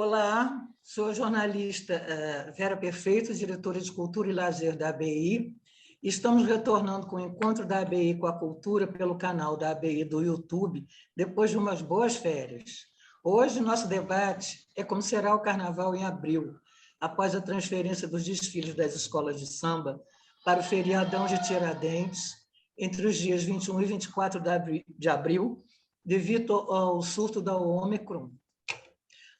Olá, sou a jornalista Vera Perfeito, diretora de Cultura e Lazer da ABI. Estamos retornando com o encontro da ABI com a cultura pelo canal da ABI do YouTube, depois de umas boas férias. Hoje, nosso debate é como será o Carnaval em abril, após a transferência dos desfiles das escolas de samba para o feriadão de Tiradentes, entre os dias 21 e 24 de abril, devido ao surto da Ômicron.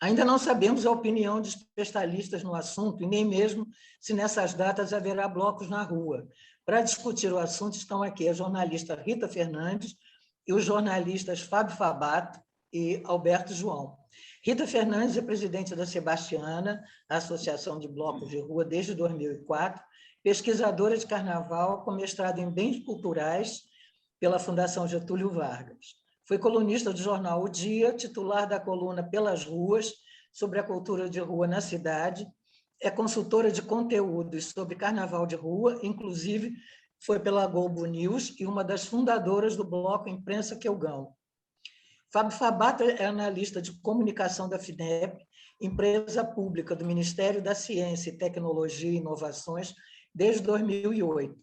Ainda não sabemos a opinião de especialistas no assunto e nem mesmo se nessas datas haverá blocos na rua. Para discutir o assunto estão aqui a jornalista Rita Fernandes e os jornalistas Fábio Fabato e Alberto João. Rita Fernandes é presidente da Sebastiana, a Associação de Blocos de Rua, desde 2004, pesquisadora de carnaval com mestrado em bens culturais pela Fundação Getúlio Vargas. Foi colunista do jornal O Dia, titular da coluna Pelas Ruas, sobre a cultura de rua na cidade, é consultora de conteúdos sobre carnaval de rua, inclusive foi pela Globo News e uma das fundadoras do bloco Imprensa Quelgão. Fábio Fabato é analista de comunicação da FINEP, empresa pública do Ministério da Ciência, Tecnologia e Inovações, desde 2008.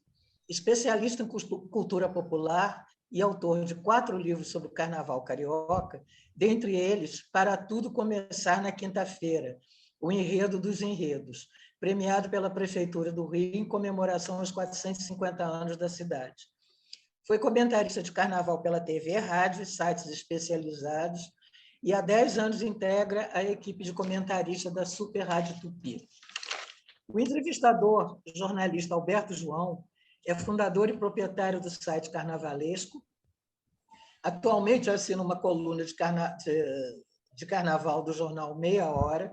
Especialista em cultura popular e autor de 4 livros sobre o Carnaval Carioca, dentre eles, Para Tudo Começar na Quinta-feira, O Enredo dos Enredos, premiado pela Prefeitura do Rio em comemoração aos 450 anos da cidade. Foi comentarista de carnaval pela TV, rádio e sites especializados e há 10 anos integra a equipe de comentarista da Super Rádio Tupi. O entrevistador, jornalista Alberto João, é fundador e proprietário do site Carnavalesco. Atualmente assina uma coluna de carnaval do jornal Meia Hora.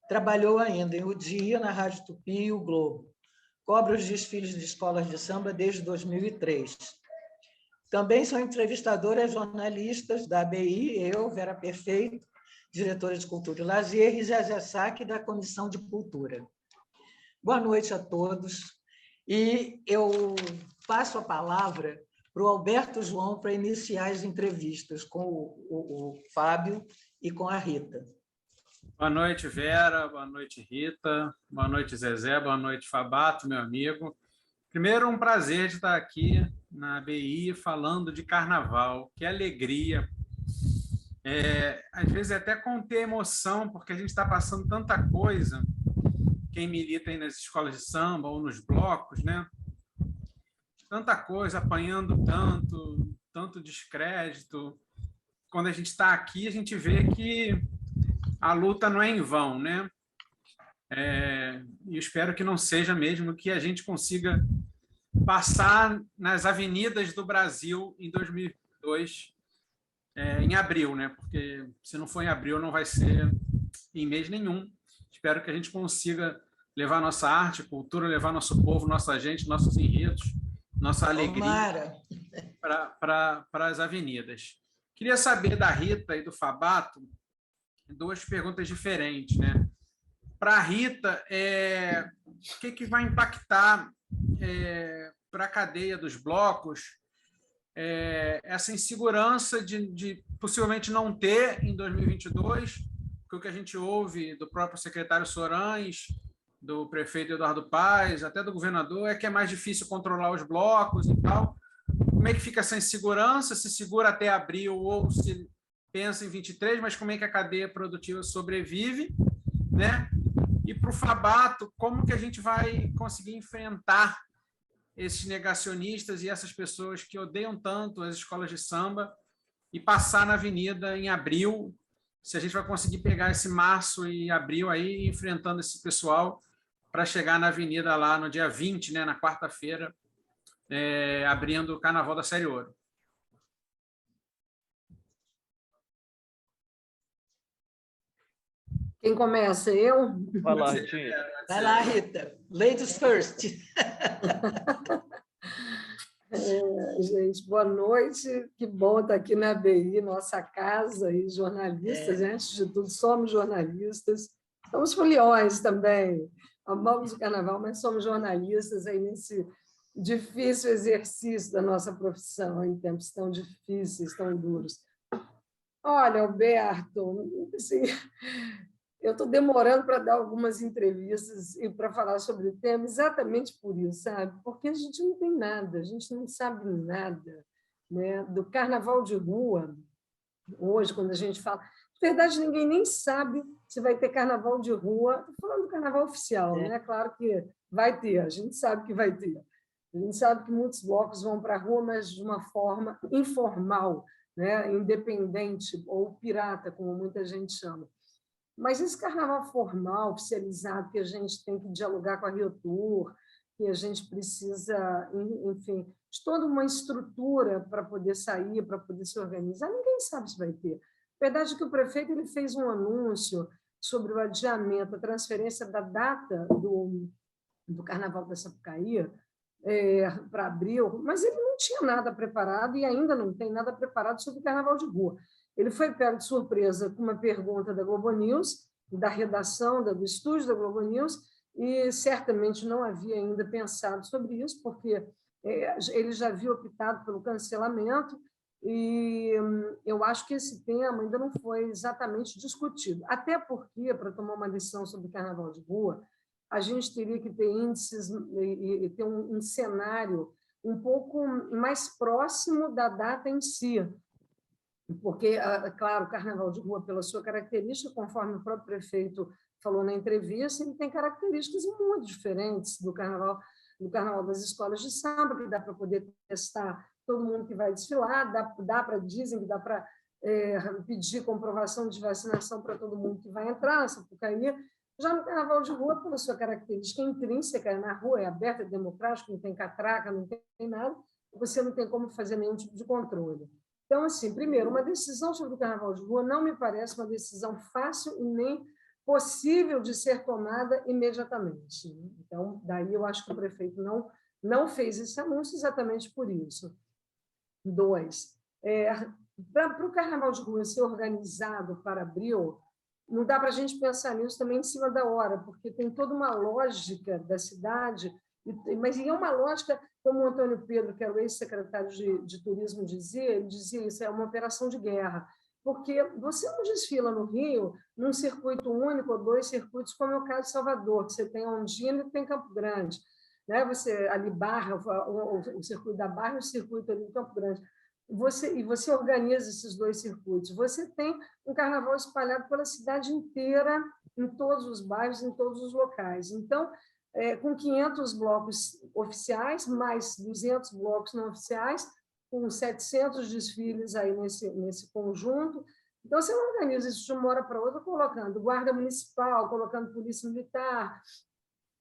Trabalhou ainda em O Dia, na Rádio Tupi e o Globo. Cobre os desfiles de escolas de samba desde 2003. Também são entrevistadoras jornalistas da ABI, eu, Vera Perfeito, diretora de Cultura e Lazer, e Zezé Sack, da Comissão de Cultura. Boa noite a todos. E eu passo a palavra para o Alberto João para iniciar as entrevistas com o Fábio e com a Rita. Boa noite, Vera. Boa noite, Rita. Boa noite, Zezé. Boa noite, Fabato, meu amigo. Primeiro, um prazer de estar aqui na ABI falando de carnaval. Que alegria. Às vezes até conter emoção, porque a gente está passando tanta coisa. Quem milita aí nas escolas de samba ou nos blocos, né? Tanta coisa, apanhando tanto descrédito. Quando a gente está aqui, a gente vê que a luta não é em vão, né? E espero que não seja mesmo, que a gente consiga passar nas avenidas do Brasil em 2022, em abril, né? Porque se não for em abril, não vai ser em mês nenhum. Espero que a gente consiga levar nossa arte, cultura, levar nosso povo, nossa gente, nossos enredos, nossa alegria para as avenidas. Queria saber da Rita e do Fabato 2 perguntas diferentes, né? Para a Rita, o que vai impactar para a cadeia dos blocos essa insegurança de possivelmente não ter em 2022, porque o que a gente ouve do próprio secretário Sorães, do prefeito Eduardo Paes, até do governador, é que é mais difícil controlar os blocos e tal. Como é que fica essa insegurança? Se segura até abril ou se pensa em 23, mas como é que a cadeia produtiva sobrevive, né? E para o Fabato, como que a gente vai conseguir enfrentar esses negacionistas e essas pessoas que odeiam tanto as escolas de samba e passar na avenida em abril, se a gente vai conseguir pegar esse março e abril aí enfrentando esse pessoal para chegar na avenida lá no dia 20, né, na quarta-feira, abrindo o Carnaval da Série Ouro. Quem começa? Eu? Vai lá, Ritinha. Vai lá, Rita. Ladies first. Gente, boa noite. Que bom estar aqui na ABI, nossa casa, e jornalistas. Antes de tudo, somos jornalistas. Somos foliões também. Amamos o carnaval, mas somos jornalistas aí nesse difícil exercício da nossa profissão, em tempos tão difíceis, tão duros. Olha, Alberto, assim, Eu estou demorando para dar algumas entrevistas e para falar sobre o tema exatamente por isso, sabe? Porque a gente não tem nada, a gente não sabe nada, né? Do carnaval de rua. Hoje, quando a gente fala... Na verdade, ninguém nem sabe se vai ter carnaval de rua. Estou falando do carnaval oficial, né? Claro que vai ter, a gente sabe que vai ter. A gente sabe que muitos blocos vão para a rua, mas de uma forma informal, né? Independente, ou pirata, como muita gente chama. Mas esse carnaval formal, oficializado, que a gente tem que dialogar com a Rio Tour, que a gente precisa, enfim, de toda uma estrutura para poder sair, para poder se organizar, ninguém sabe se vai ter. A verdade é que o prefeito ele fez um anúncio sobre o adiamento, a transferência da data do Carnaval da Sapucaí para abril, mas ele não tinha nada preparado e ainda não tem nada preparado sobre o Carnaval de rua. Ele foi pego de surpresa com uma pergunta da Globo News, da redação, do estúdio da Globo News, e certamente não havia ainda pensado sobre isso, porque ele já havia optado pelo cancelamento, e eu acho que esse tema ainda não foi exatamente discutido. Até porque, para tomar uma lição sobre o Carnaval de rua, a gente teria que ter índices e ter um cenário um pouco mais próximo da data em si, porque, claro, o carnaval de rua, pela sua característica, conforme o próprio prefeito falou na entrevista, ele tem características muito diferentes do carnaval das escolas de samba, que dá para poder testar todo mundo que vai desfilar, dizem que dá para pedir comprovação de vacinação para todo mundo que vai entrar na Sapucaí. Já no carnaval de rua, pela sua característica intrínseca, na rua é aberta, é democrático, não tem catraca, não tem nada, você não tem como fazer nenhum tipo de controle. Então, assim, primeiro, uma decisão sobre o carnaval de rua não me parece uma decisão fácil e nem possível de ser tomada imediatamente. Então, daí eu acho que o prefeito não fez esse anúncio exatamente por isso. 2, para o carnaval de rua ser organizado para abril, não dá para a gente pensar nisso também em cima da hora, porque tem toda uma lógica da cidade, mas é uma lógica, como o Antônio Pedro, que era o ex-secretário de Turismo, ele dizia isso, é uma operação de guerra, porque você não desfila no Rio num circuito único ou 2 circuitos, como é o caso de Salvador, que você tem Ondina e tem Campo Grande, né? Você ali Barra, o circuito da Barra e o circuito ali do Campo Grande. Você organiza esses 2 circuitos. Você tem um carnaval espalhado pela cidade inteira, em todos os bairros, em todos os locais. Então, com 500 blocos oficiais, mais 200 blocos não oficiais, com 700 desfiles aí nesse conjunto. Então, você não organiza isso de uma hora para outra, colocando guarda municipal, colocando polícia militar,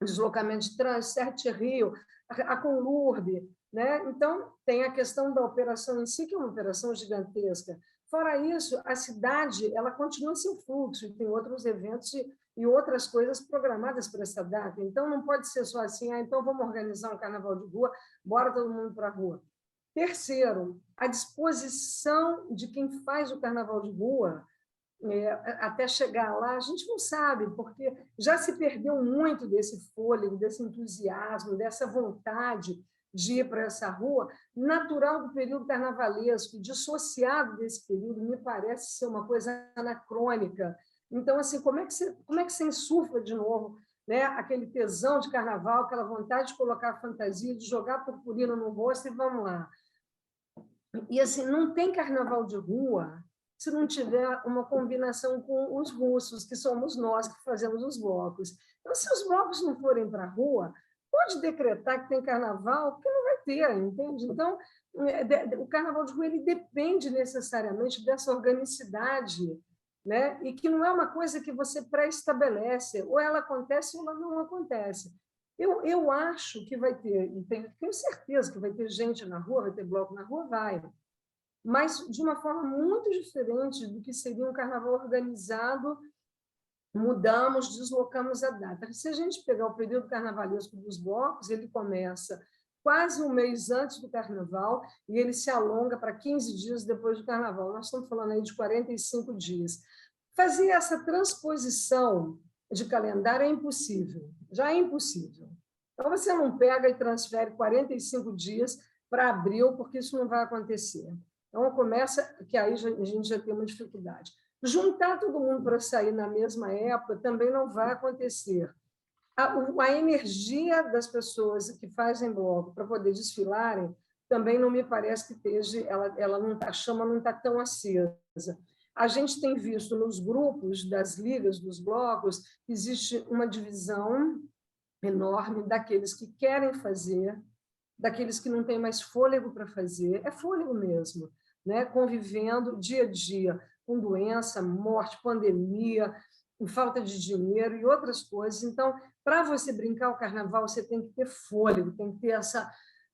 deslocamento de trânsito, Sete Rio, a Conlurb, né? Então, tem a questão da operação em si, que é uma operação gigantesca. Fora isso, a cidade ela continua seu fluxo, e tem outros eventos e outras coisas programadas para essa data. Então, não pode ser só assim, então vamos organizar um carnaval de rua, bora todo mundo para a rua. Terceiro, a disposição de quem faz o carnaval de rua, até chegar lá, a gente não sabe, porque já se perdeu muito desse fôlego, desse entusiasmo, dessa vontade de ir para essa rua, natural do período carnavalesco, dissociado desse período, me parece ser uma coisa anacrônica. Então, assim, como é que você insufla de novo, né, aquele tesão de carnaval, aquela vontade de colocar a fantasia, de jogar purpurina no rosto e vamos lá. E, assim, não tem carnaval de rua se não tiver uma combinação com os russos, que somos nós que fazemos os blocos. Então, se os blocos não forem para a rua, pode decretar que tem carnaval, porque não vai ter, entende? Então, o carnaval de rua ele depende necessariamente dessa organicidade, né? E que não é uma coisa que você pré-estabelece, ou ela acontece ou ela não acontece. Eu acho que vai ter, e tenho certeza que vai ter gente na rua, vai ter bloco na rua, vai, mas de uma forma muito diferente do que seria um carnaval organizado. Mudamos, deslocamos a data. Se a gente pegar o período carnavalesco dos blocos, ele começa quase um mês antes do carnaval e ele se alonga para 15 dias depois do carnaval. Nós estamos falando aí de 45 dias. Fazer essa transposição de calendário é impossível, já é impossível. Então, você não pega e transfere 45 dias para abril, porque isso não vai acontecer. Então, começa que aí a gente já tem uma dificuldade. Juntar todo mundo para sair na mesma época também não vai acontecer. A energia das pessoas que fazem bloco para poder desfilarem também não me parece que esteja, ela não tá, a chama não está tão acesa. A gente tem visto nos grupos das ligas, dos blocos, existe uma divisão enorme daqueles que querem fazer, daqueles que não têm mais fôlego para fazer, é fôlego mesmo, né? Convivendo dia a dia com doença, morte, pandemia, com falta de dinheiro e outras coisas. Então, para você brincar o carnaval, você tem que ter fôlego, tem que ter essa,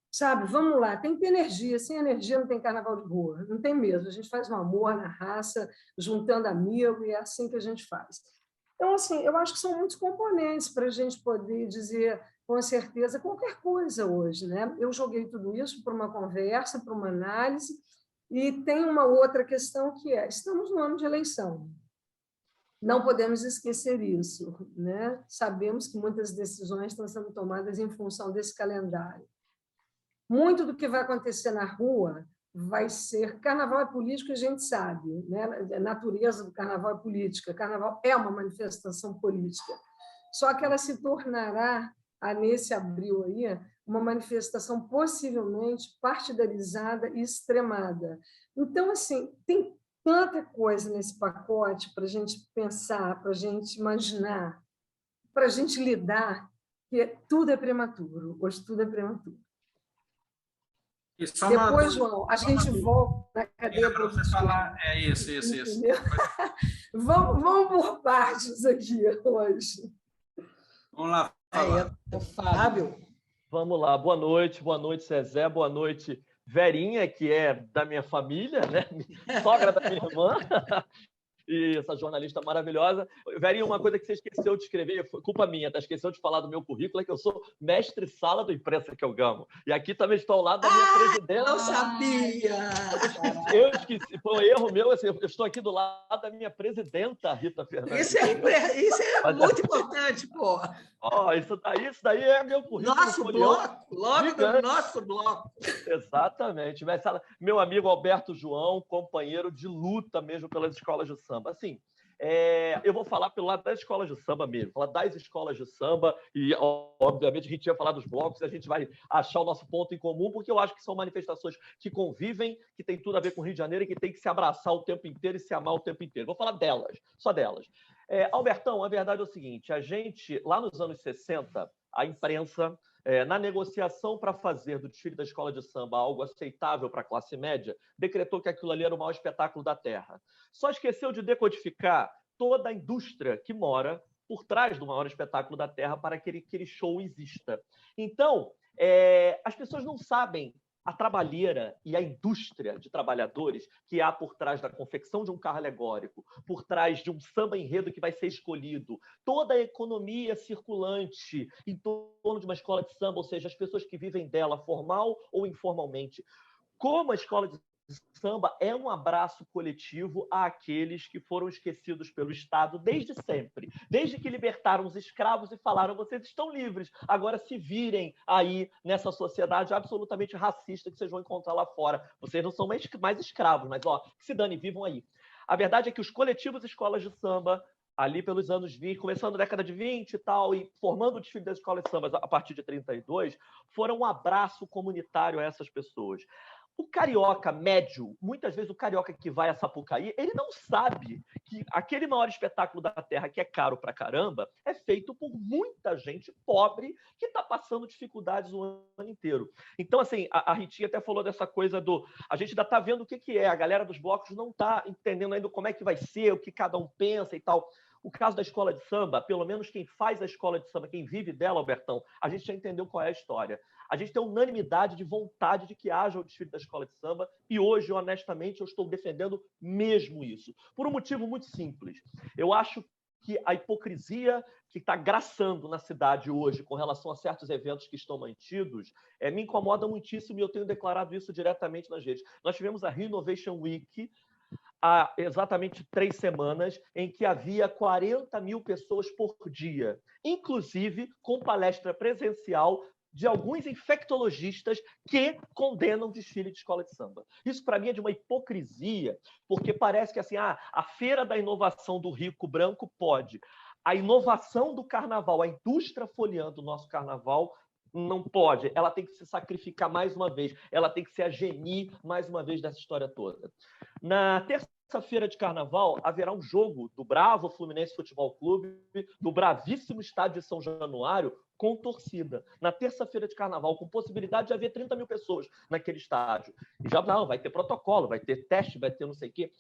sabe, vamos lá, tem que ter energia. Sem energia não tem carnaval de rua, não tem mesmo. A gente faz um amor na raça, juntando amigos, e é assim que a gente faz. Então, assim, eu acho que são muitos componentes para a gente poder dizer com certeza qualquer coisa hoje, né? Eu joguei tudo isso para uma conversa, para uma análise, e tem uma outra questão que é, estamos no ano de eleição. Não podemos esquecer isso, né? Sabemos que muitas decisões estão sendo tomadas em função desse calendário. Muito do que vai acontecer na rua vai ser... Carnaval é político, a gente sabe, né? A natureza do carnaval é política. Carnaval é uma manifestação política. Só que ela se tornará, nesse abril aí, uma manifestação possivelmente partidarizada e extremada. Então, assim, tem tanta coisa nesse pacote para a gente pensar, para a gente imaginar, para a gente lidar, que tudo é prematuro. Hoje tudo é prematuro. Depois, João, a gente volta na cadeia para você falar. É isso. Vamos por partes aqui hoje. Vamos lá, Fábio. Vamos lá. Boa noite, Zezé. Boa noite, Verinha, que é da minha família, né? Sogra da minha irmã. E essa jornalista maravilhosa. Verinha, uma coisa que você esqueceu de escrever, foi culpa minha, tá? Esqueceu de falar do meu currículo, é que eu sou mestre-sala do Imprensa que eu gamo. E aqui também estou ao lado da minha presidenta. Eu sabia! Eu esqueci, foi um erro meu, assim, eu estou aqui do lado da minha presidenta, Rita Fernandes. Isso é muito importante, pô. Isso daí é meu currículo. Nosso bloco, logo gigante. do nosso bloco. Exatamente. Meu amigo Alberto João, companheiro de luta mesmo pelas escolas de samba. Assim, eu vou falar pelo lado das escolas de samba mesmo, falar das escolas de samba e, obviamente, a gente ia falar dos blocos e a gente vai achar o nosso ponto em comum, porque eu acho que são manifestações que convivem, que tem tudo a ver com o Rio de Janeiro e que tem que se abraçar o tempo inteiro e se amar o tempo inteiro. Vou falar delas, só delas. Albertão, a verdade é o seguinte, a gente, lá nos anos 60, a imprensa, na negociação para fazer do desfile da escola de samba algo aceitável para a classe média, decretou que aquilo ali era o maior espetáculo da Terra. Só esqueceu de decodificar toda a indústria que mora por trás do maior espetáculo da Terra para que aquele show exista. Então, as pessoas não sabem a trabalheira e a indústria de trabalhadores que há por trás da confecção de um carro alegórico, por trás de um samba enredo que vai ser escolhido, toda a economia circulante em torno de uma escola de samba, ou seja, as pessoas que vivem dela, formal ou informalmente. Como a escola de samba é um abraço coletivo àqueles que foram esquecidos pelo Estado desde sempre, desde que libertaram os escravos e falaram: vocês estão livres, agora se virem aí nessa sociedade absolutamente racista que vocês vão encontrar lá fora. Vocês não são mais escravos, mas que se dane, vivam aí. A verdade é que os coletivos escolas de samba, ali pelos anos 20, começando na década de 20 e tal, e formando o desfile das escolas de samba a partir de 32, foram um abraço comunitário a essas pessoas. O carioca médio, muitas vezes o carioca que vai a Sapucaí, ele não sabe que aquele maior espetáculo da Terra, que é caro pra caramba, é feito por muita gente pobre que está passando dificuldades o ano inteiro. Então, assim, a Ritinha até falou dessa coisa do... A gente ainda está vendo o que é, a galera dos blocos não está entendendo ainda como é que vai ser, o que cada um pensa e tal. O caso da escola de samba, pelo menos quem faz a escola de samba, quem vive dela, Albertão, a gente já entendeu qual é a história. A gente tem unanimidade de vontade de que haja o desfile da escola de samba e hoje, honestamente, eu estou defendendo mesmo isso. Por um motivo muito simples. Eu acho que a hipocrisia que está graçando na cidade hoje com relação a certos eventos que estão mantidos me incomoda muitíssimo e eu tenho declarado isso diretamente nas redes. Nós tivemos a Rio Innovation Week há exatamente 3 semanas, em que havia 40 mil pessoas por dia, inclusive com palestra presencial de alguns infectologistas que condenam o desfile de escola de samba. Isso, para mim, é de uma hipocrisia, porque parece que assim, a feira da inovação do rico branco pode. A inovação do carnaval, a indústria folheando o nosso carnaval, não pode. Ela tem que se sacrificar mais uma vez. Ela tem que ser a geni mais uma vez dessa história toda. Na terça-feira de carnaval, haverá um jogo do Bravo Fluminense Futebol Clube, do bravíssimo estádio de São Januário, com torcida. Na terça-feira de carnaval, com possibilidade de haver 30 mil pessoas naquele estádio. E já não, vai ter protocolo, vai ter teste, vai ter não sei o quê.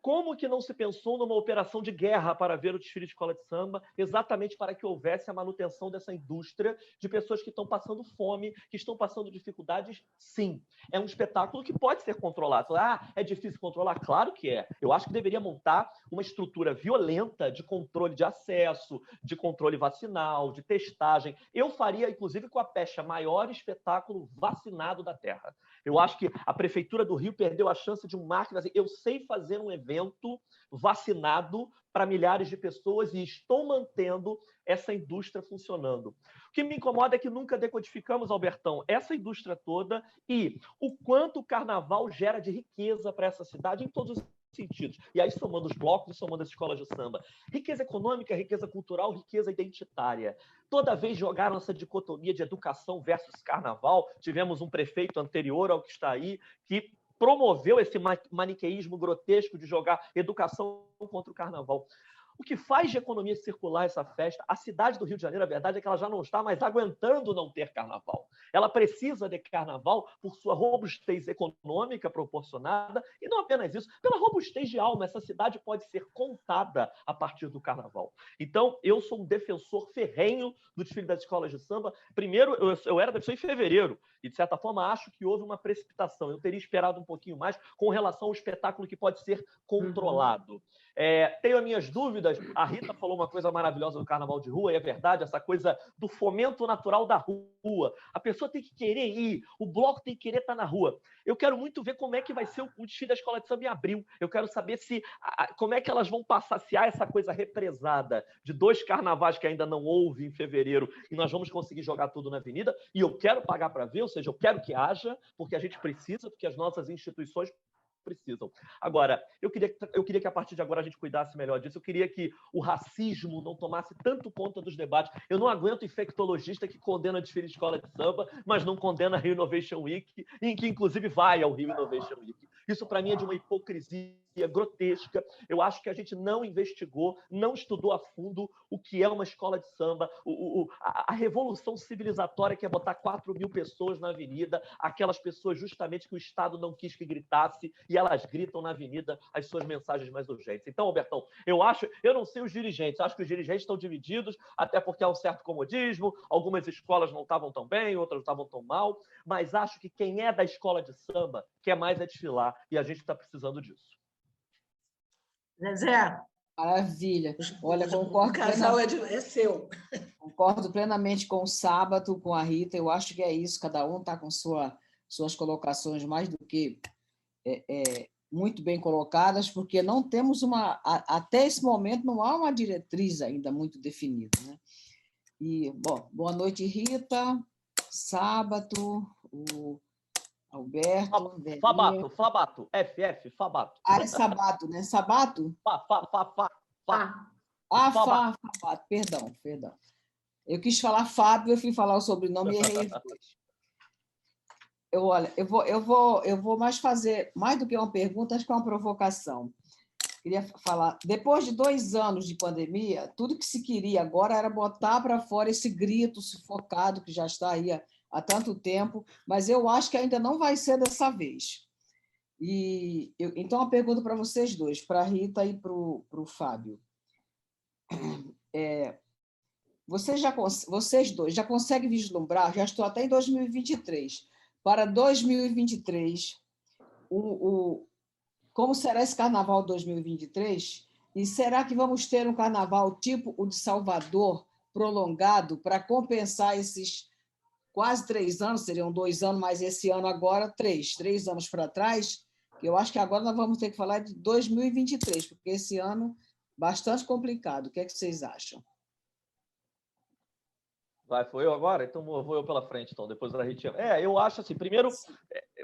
Como que não se pensou numa operação de guerra para ver o desfile de escola de samba, exatamente para que houvesse a manutenção dessa indústria de pessoas que estão passando fome, que estão passando dificuldades? Sim. É um espetáculo que pode ser controlado. É difícil controlar? Claro que é. Eu acho que deveria montar uma estrutura violenta de controle de acesso, de controle vacinal, de testagem. Eu faria, inclusive, com a Pecha, maior espetáculo vacinado da Terra. Eu acho que a Prefeitura do Rio perdeu a chance de um marketing. Eu sei fazer um evento vacinado para milhares de pessoas e estou mantendo essa indústria funcionando. O que me incomoda é que nunca decodificamos, Albertão, essa indústria toda e o quanto o carnaval gera de riqueza para essa cidade em todos os sentidos. E aí, somando os blocos e somando as escolas de samba. Riqueza econômica, riqueza cultural, riqueza identitária. Toda vez jogaram essa dicotomia de educação versus carnaval. Tivemos um prefeito anterior ao que está aí que promoveu esse maniqueísmo grotesco de jogar educação contra o carnaval. O que faz de economia circular essa festa, a cidade do Rio de Janeiro, a verdade é que ela já não está mais aguentando não ter carnaval. Ela precisa de carnaval por sua robustez econômica proporcionada, e não apenas isso, pela robustez de alma. Essa cidade pode ser contada a partir do carnaval. Então, eu sou um defensor ferrenho do desfile das escolas de samba. Primeiro, eu era defensor em fevereiro, e, de certa forma, acho que houve uma precipitação. Eu teria esperado um pouquinho mais com relação ao espetáculo que pode ser controlado. Tenho as minhas dúvidas. A Rita falou uma coisa maravilhosa do carnaval de rua, e é verdade, essa coisa do fomento natural da rua. A pessoa tem que querer ir, o bloco tem que querer estar na rua. Eu quero muito ver como é que vai ser o desfile da escola de samba em abril. Eu quero saber como é que elas vão passar, se há essa coisa represada de 2 carnavais que ainda não houve em fevereiro, e nós vamos conseguir jogar tudo na avenida, e eu quero pagar para ver, ou seja, eu quero que haja, porque a gente precisa, porque as nossas instituições precisam. Agora, eu queria que a partir de agora a gente cuidasse melhor disso. Eu queria que o racismo não tomasse tanto conta dos debates. Eu não aguento infectologista que condena desfile de escola de samba, mas não condena a Rio Innovation Week, e que inclusive vai ao Rio Innovation Week. Isso, para mim, é de uma hipocrisia grotesca. Eu acho que a gente não investigou, não estudou a fundo o que é uma escola de samba, a revolução civilizatória que é botar 4 mil pessoas na avenida, aquelas pessoas justamente que o Estado não quis que gritasse, e elas gritam na avenida as suas mensagens mais urgentes. Então, Albertão, eu não sei os dirigentes, acho que os dirigentes estão divididos, até porque há um certo comodismo, algumas escolas não estavam tão bem, outras não estavam tão mal, mas acho que quem é da escola de samba quer mais é desfilar, e a gente está precisando disso. Zezé. Maravilha. Olha, O casal é seu. Concordo plenamente com o Sábado, com a Rita. Eu acho que é isso. Cada um está com suas colocações mais do que muito bem colocadas, porque não temos até esse momento não há uma diretriz ainda muito definida, né? E, bom, boa noite, Rita, Sábado, o Alberto. Fabato, FF, Fabato. É Sabato, né? Sabato? Fabato, perdão. Eu quis falar Fábio, eu fui falar o sobrenome e errei os dois. Eu vou mais fazer, mais do que uma pergunta, acho que é uma provocação. Queria falar, depois de 2 anos de pandemia, tudo que se queria agora era botar para fora esse grito sufocado que já está aí há tanto tempo, mas eu acho que ainda não vai ser dessa vez. Então, a pergunta para vocês dois, para a Rita e para o Fábio. Vocês dois já conseguem vislumbrar, já estou até em 2023, para 2023, como será esse carnaval 2023? E será que vamos ter um carnaval tipo o de Salvador, prolongado, para compensar esses quase 3 anos, seriam 2 anos, mas esse ano agora 3 anos para trás? Eu acho que agora nós vamos ter que falar de 2023, porque esse ano bastante complicado. O que é que vocês acham? Foi eu agora? Então vou eu pela frente, então, depois da Ritinha. Eu acho assim, primeiro,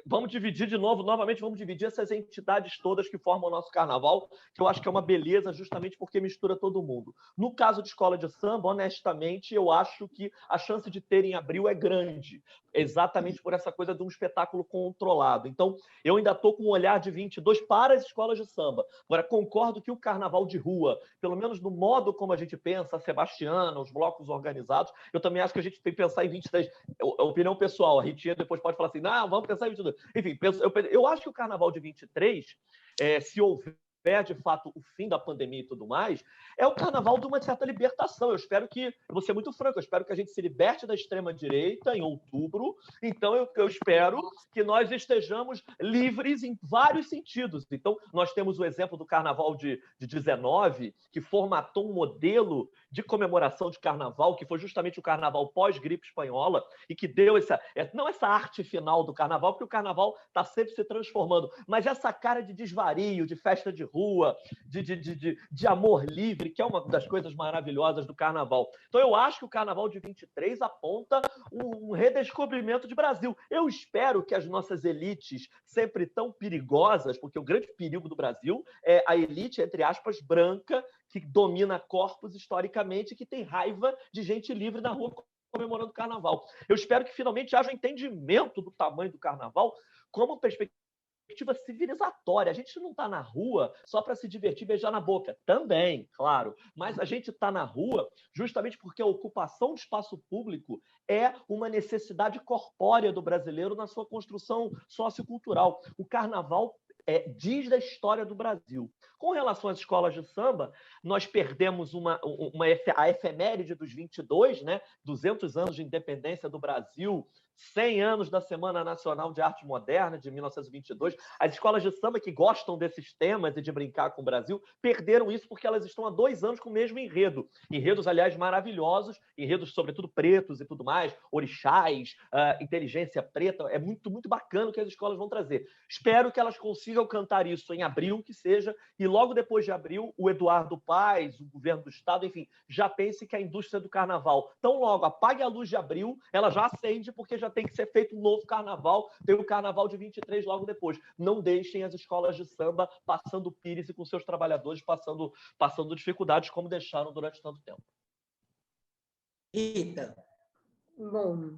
vamos dividir novamente, vamos dividir essas entidades todas que formam o nosso carnaval, que eu acho que é uma beleza justamente porque mistura todo mundo. No caso de escola de samba, honestamente, eu acho que a chance de ter em abril é grande, exatamente por essa coisa de um espetáculo controlado. Então, eu ainda estou com um olhar de 22 para as escolas de samba. Agora, concordo que o carnaval de rua, pelo menos no modo como a gente pensa, a Sebastiana, os blocos organizados, eu também acho que a gente tem que pensar em 23. Opinião pessoal, a Ritinha depois pode falar assim, não, vamos pensar em 22. Enfim, eu acho que o carnaval de 23, se houver de fato o fim da pandemia e tudo mais, é o carnaval de uma certa libertação. Eu espero que, eu vou ser muito franco, eu espero que a gente se liberte da extrema-direita em outubro, então eu espero que nós estejamos livres em vários sentidos. Então, nós temos o exemplo do carnaval de 19, que formatou um modelo de comemoração de carnaval, que foi justamente o carnaval pós-gripe espanhola, e que deu não essa arte final do carnaval, porque o carnaval está sempre se transformando, mas essa cara de desvario, de festa de rua, de amor livre, que é uma das coisas maravilhosas do carnaval. Então, eu acho que o carnaval de 23 aponta um redescobrimento de Brasil. Eu espero que as nossas elites, sempre tão perigosas, porque o grande perigo do Brasil é a elite, entre aspas, branca, que domina corpos historicamente, que tem raiva de gente livre na rua comemorando o carnaval. Eu espero que finalmente haja um entendimento do tamanho do carnaval como perspectiva civilizatória. A gente não está na rua só para se divertir e beijar na boca. Também, claro. Mas a gente está na rua justamente porque a ocupação de espaço público é uma necessidade corpórea do brasileiro na sua construção sociocultural. O carnaval diz da história do Brasil. Com relação às escolas de samba, nós perdemos a efeméride dos 22, né? 200 anos de independência do Brasil, 100 anos da Semana Nacional de Arte Moderna, de 1922. As escolas de samba que gostam desses temas e de brincar com o Brasil perderam isso porque elas estão há 2 anos com o mesmo enredo. Enredos, aliás, maravilhosos, enredos, sobretudo, pretos e tudo mais, orixás, inteligência preta. É muito, muito bacana o que as escolas vão trazer. Espero que elas consigam cantar isso em abril, que seja, e logo depois de abril, o Eduardo Paes, o governo do Estado, enfim, já pense que a indústria do carnaval, tão logo apague a luz de abril, ela já acende, porque já tem que ser feito um novo carnaval, tem o carnaval de 23 logo depois. Não deixem as escolas de samba passando pires e com seus trabalhadores passando dificuldades como deixaram durante tanto tempo. Rita. Bom,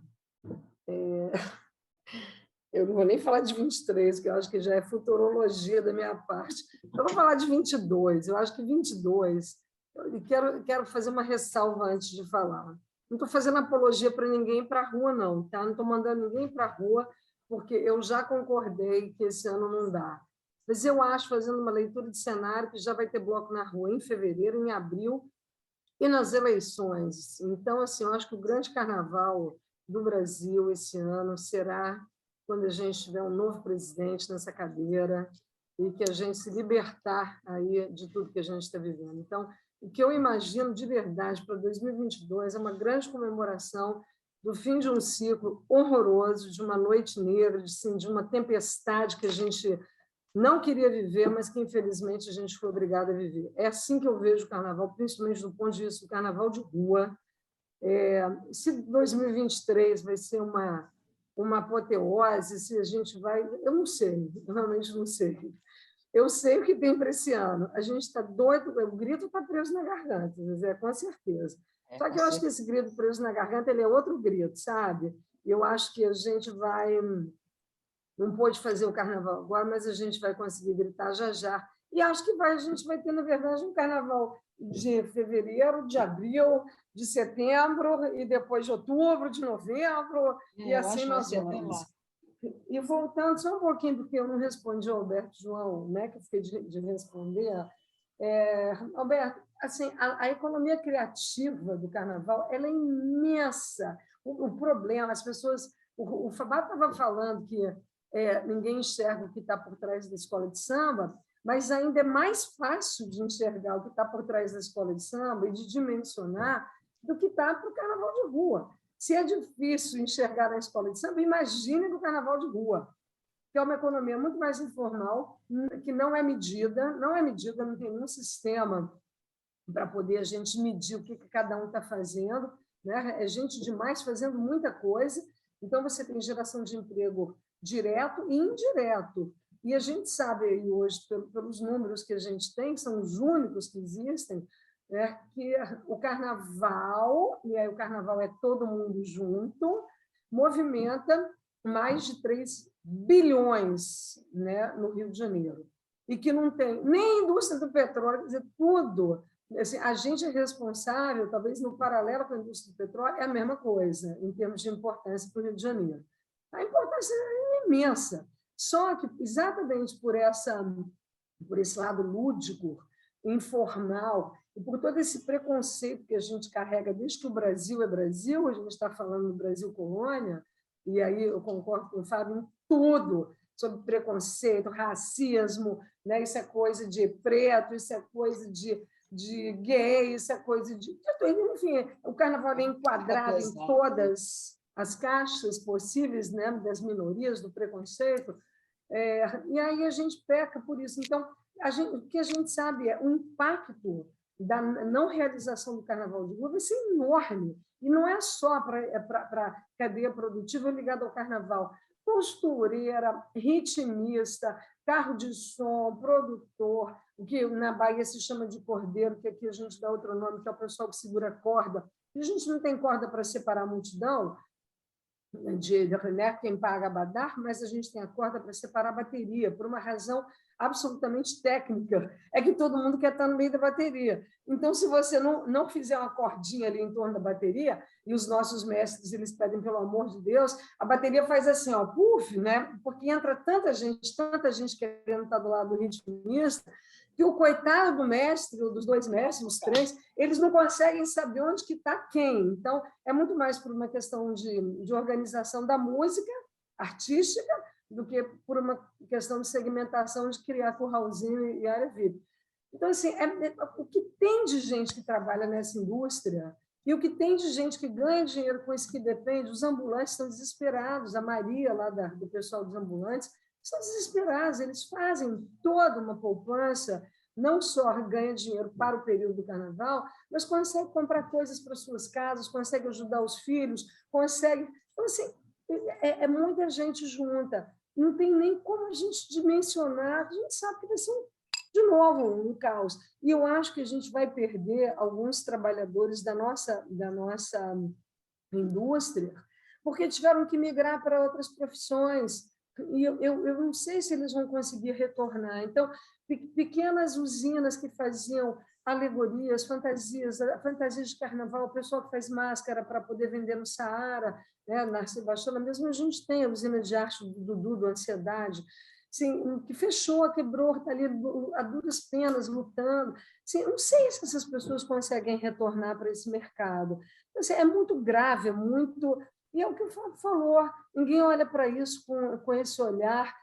eu não vou nem falar de 23, que eu acho que já é futurologia da minha parte. Eu vou falar de 22. Eu acho que 22, eu quero fazer uma ressalva antes de falar. Não estou fazendo apologia para ninguém ir para a rua, não, tá? Não estou mandando ninguém para a rua, porque eu já concordei que esse ano não dá. Mas eu acho, fazendo uma leitura de cenário, que já vai ter bloco na rua em fevereiro, em abril e nas eleições. Então, assim, eu acho que o grande carnaval do Brasil esse ano será quando a gente tiver um novo presidente nessa cadeira e que a gente se libertar aí de tudo que a gente está vivendo. Então, o que eu imagino de verdade para 2022 é uma grande comemoração do fim de um ciclo horroroso, de uma noite negra, de uma tempestade que a gente não queria viver, mas que, infelizmente, a gente foi obrigado a viver. É assim que eu vejo o carnaval, principalmente do ponto de vista do carnaval de rua. Se 2023 vai ser uma apoteose, se a gente vai... Eu não sei, eu realmente não sei. Eu sei o que tem para esse ano. A gente está doido, o grito está preso na garganta, Zé, com certeza. Só que eu acho que esse grito preso na garganta ele é outro grito, sabe? Eu acho que a gente vai... Não pôde fazer o carnaval agora, mas a gente vai conseguir gritar já já. E acho que a gente vai ter, na verdade, um carnaval de fevereiro, de abril, de setembro, e depois de outubro, de novembro, e assim nós vamos. E voltando só um pouquinho, porque eu não respondi ao Alberto João, né, que eu fiquei de responder. Alberto, assim, a economia criativa do carnaval ela é imensa. O problema, as pessoas... O Fabá estava falando que ninguém enxerga o que está por trás da escola de samba, mas ainda é mais fácil de enxergar o que está por trás da escola de samba e de dimensionar do que está para o carnaval de rua. Se é difícil enxergar na escola de samba, imagine no carnaval de rua, que é uma economia muito mais informal, que não é medida, não tem nenhum sistema para poder a gente medir o que cada um está fazendo. né? É gente demais fazendo muita coisa. Então, você tem geração de emprego direto e indireto. E a gente sabe aí hoje, pelos números que a gente tem, que são os únicos que existem, né, que o carnaval, e aí o carnaval é todo mundo junto, movimenta mais de 3 bilhões, né, no Rio de Janeiro. E que não tem nem a indústria do petróleo, quer dizer, tudo. Assim, a gente é responsável, talvez no paralelo com a indústria do petróleo, é a mesma coisa, em termos de importância para o Rio de Janeiro. A importância é imensa. Só que, exatamente por esse lado lúdico, informal, e por todo esse preconceito que a gente carrega desde que o Brasil é Brasil, a gente está falando do Brasil colônia, e aí eu concordo com o Fábio em tudo, sobre preconceito, racismo, né? Isso é coisa de preto, isso é coisa de gay, isso é coisa de... Enfim, o carnaval é enquadrado em todas as caixas possíveis, né, das minorias, do preconceito, e aí a gente peca por isso. Então, o que a gente sabe é o impacto da não realização do carnaval de rua vai ser enorme, e não é só para a cadeia produtiva ligada ao carnaval. Costureira, ritmista, carro de som, produtor, o que na Bahia se chama de cordeiro, que aqui a gente dá outro nome, que é o pessoal que segura corda. E a gente não tem corda para separar a multidão, né, quem paga abadar, mas a gente tem a corda para separar a bateria, por uma razão absolutamente técnica, é que todo mundo quer estar no meio da bateria. Então, se você não fizer uma cordinha ali em torno da bateria, e os nossos mestres eles pedem, pelo amor de Deus, a bateria faz assim, ó, puf, né? Porque entra tanta gente querendo estar do lado do ritmista, que o coitado do mestre, ou dos 2 mestres, os 3, eles não conseguem saber onde que está quem. Então, é muito mais por uma questão de organização da música artística do que por uma questão de segmentação, de criar curralzinho e área VIP. Então, assim, o que tem de gente que trabalha nessa indústria e o que tem de gente que ganha dinheiro com isso que depende, os ambulantes estão desesperados, a Maria, lá do pessoal dos ambulantes, estão desesperados, eles fazem toda uma poupança, não só ganha dinheiro para o período do carnaval, mas consegue comprar coisas para suas casas, consegue ajudar os filhos, consegue... Então, assim, é muita gente junta. Não tem nem como a gente dimensionar, a gente sabe que vai ser, de novo, um caos. E eu acho que a gente vai perder alguns trabalhadores da nossa indústria, porque tiveram que migrar para outras profissões, e eu não sei se eles vão conseguir retornar. Então, pequenas usinas que faziam alegorias, fantasias de carnaval, o pessoal que faz máscara para poder vender no Saara, né, na Sebastiana, mesmo a gente tem a usina de arte do Dudu, do Ansiedade, assim, que fechou, quebrou, está ali a duras penas, lutando. Assim, não sei se essas pessoas conseguem retornar para esse mercado. Assim, é muito grave, é muito... E é o que o Fábio falou, ninguém olha para isso com esse olhar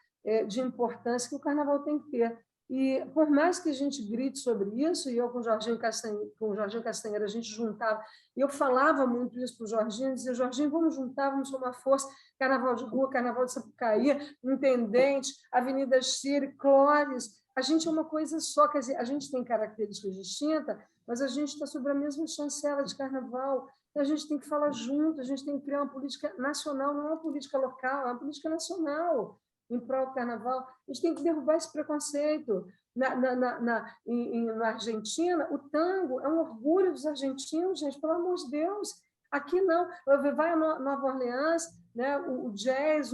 de importância que o carnaval tem que ter. E, por mais que a gente grite sobre isso, e eu com o Jorginho Castanheira, a gente juntava, e eu falava muito isso para o Jorginho, dizia, Jorginho, vamos juntar, vamos somar força, carnaval de rua, carnaval de Sapucaí, Intendente, Avenida Chile, Clóvis, a gente é uma coisa só, quer dizer, a gente tem características distintas, mas a gente está sobre a mesma chancela de carnaval, então a gente tem que falar junto, a gente tem que criar uma política nacional, não é uma política local, é uma política nacional, em prol do carnaval. A gente tem que derrubar esse preconceito. Na Argentina, o tango é um orgulho dos argentinos, gente, pelo amor de Deus. Aqui não. Vai a Nova Orleans, né, o jazz,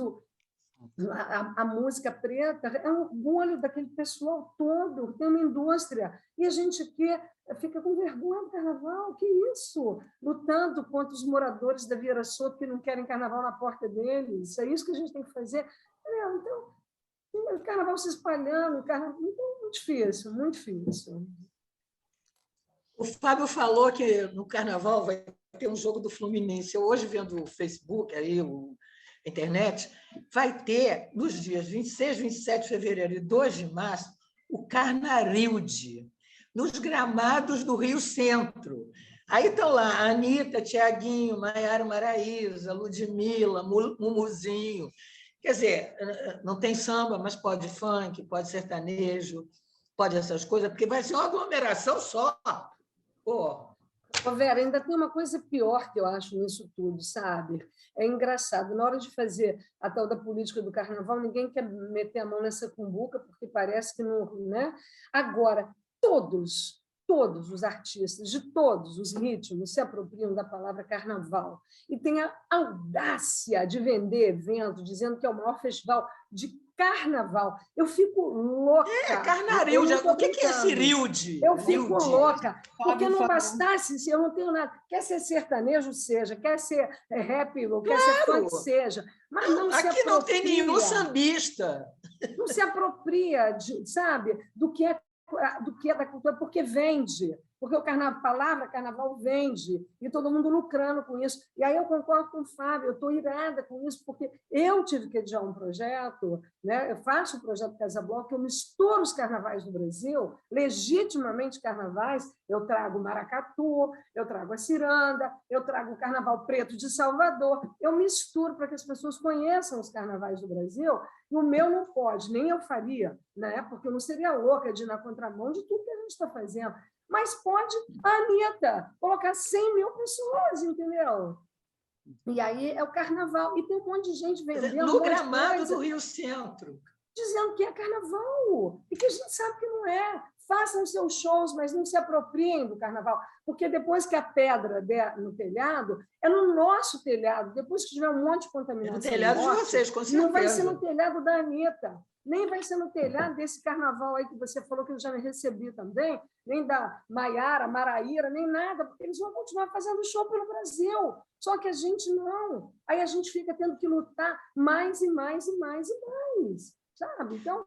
a música preta, é um orgulho daquele pessoal todo, tem uma indústria. E a gente aqui fica com vergonha do carnaval, que isso? Lutando contra os moradores da Vieira Soto que não querem carnaval na porta deles. É isso que a gente tem que fazer. Então, o carnaval se espalhando, o carnaval... Então, muito difícil, muito difícil. O Fábio falou que no carnaval vai ter um jogo do Fluminense. Eu hoje, vendo o Facebook, aí, a internet, vai ter, nos dias 26, 27 de fevereiro e 2 de março, o Carnarilde, nos gramados do Rio Centro. Aí estão lá a Anitta, Tiaguinho, Maiara Maraíza, Ludmilla, Mumuzinho. Quer dizer, não tem samba, mas pode funk, pode sertanejo, pode essas coisas, porque vai ser uma aglomeração só. Pô, Ô, Vera, ainda tem uma coisa pior que eu acho nisso tudo, sabe? É engraçado, na hora de fazer a tal da política do carnaval, ninguém quer meter a mão nessa cumbuca, porque parece que não... Né? Agora, todos os artistas, de todos os ritmos, se apropriam da palavra carnaval e têm a audácia de vender evento, dizendo que é o maior festival de carnaval. Eu fico louca. Carnarilde. O que é esse rilde? Eu fico louca, porque não bastasse, se eu não tenho nada. Quer ser sertanejo, seja. Quer ser rap, quer ser funk, seja. Mas não se Aqui não tem nenhum sambista. Não se apropria, sabe, do que é da cultura, porque vende. Porque o palavra carnaval vende, e todo mundo lucrando com isso. E aí eu concordo com o Fábio, eu estou irada com isso, porque eu tive que editar um projeto, né? Eu faço o projeto Casa Bloco, eu misturo os carnavais do Brasil, legitimamente carnavais, eu trago o maracatu, eu trago a ciranda, eu trago o carnaval preto de Salvador, eu misturo para que as pessoas conheçam os carnavais do Brasil, e o meu não pode, nem eu faria, né? Porque eu não seria louca de ir na contramão de tudo que a gente está fazendo. Mas pode a Anitta colocar 100 mil pessoas, entendeu? E aí é o carnaval. E tem um monte de gente vendendo. No gramado do Rio Centro. Dizendo que é carnaval. E que a gente sabe que não é. Façam seus shows, mas não se apropriem do carnaval. Porque depois que a pedra der no telhado, é no nosso telhado. Depois que tiver um monte de contaminação. No telhado de vocês, com certeza. Não vai ser no telhado da Anitta. Nem vai ser no telhado desse carnaval aí que você falou que eu já me recebi também, nem da Maiara, Maraíra, nem nada, porque eles vão continuar fazendo show pelo Brasil. Só que a gente não. Aí a gente fica tendo que lutar mais e mais e mais e mais. Sabe? Então,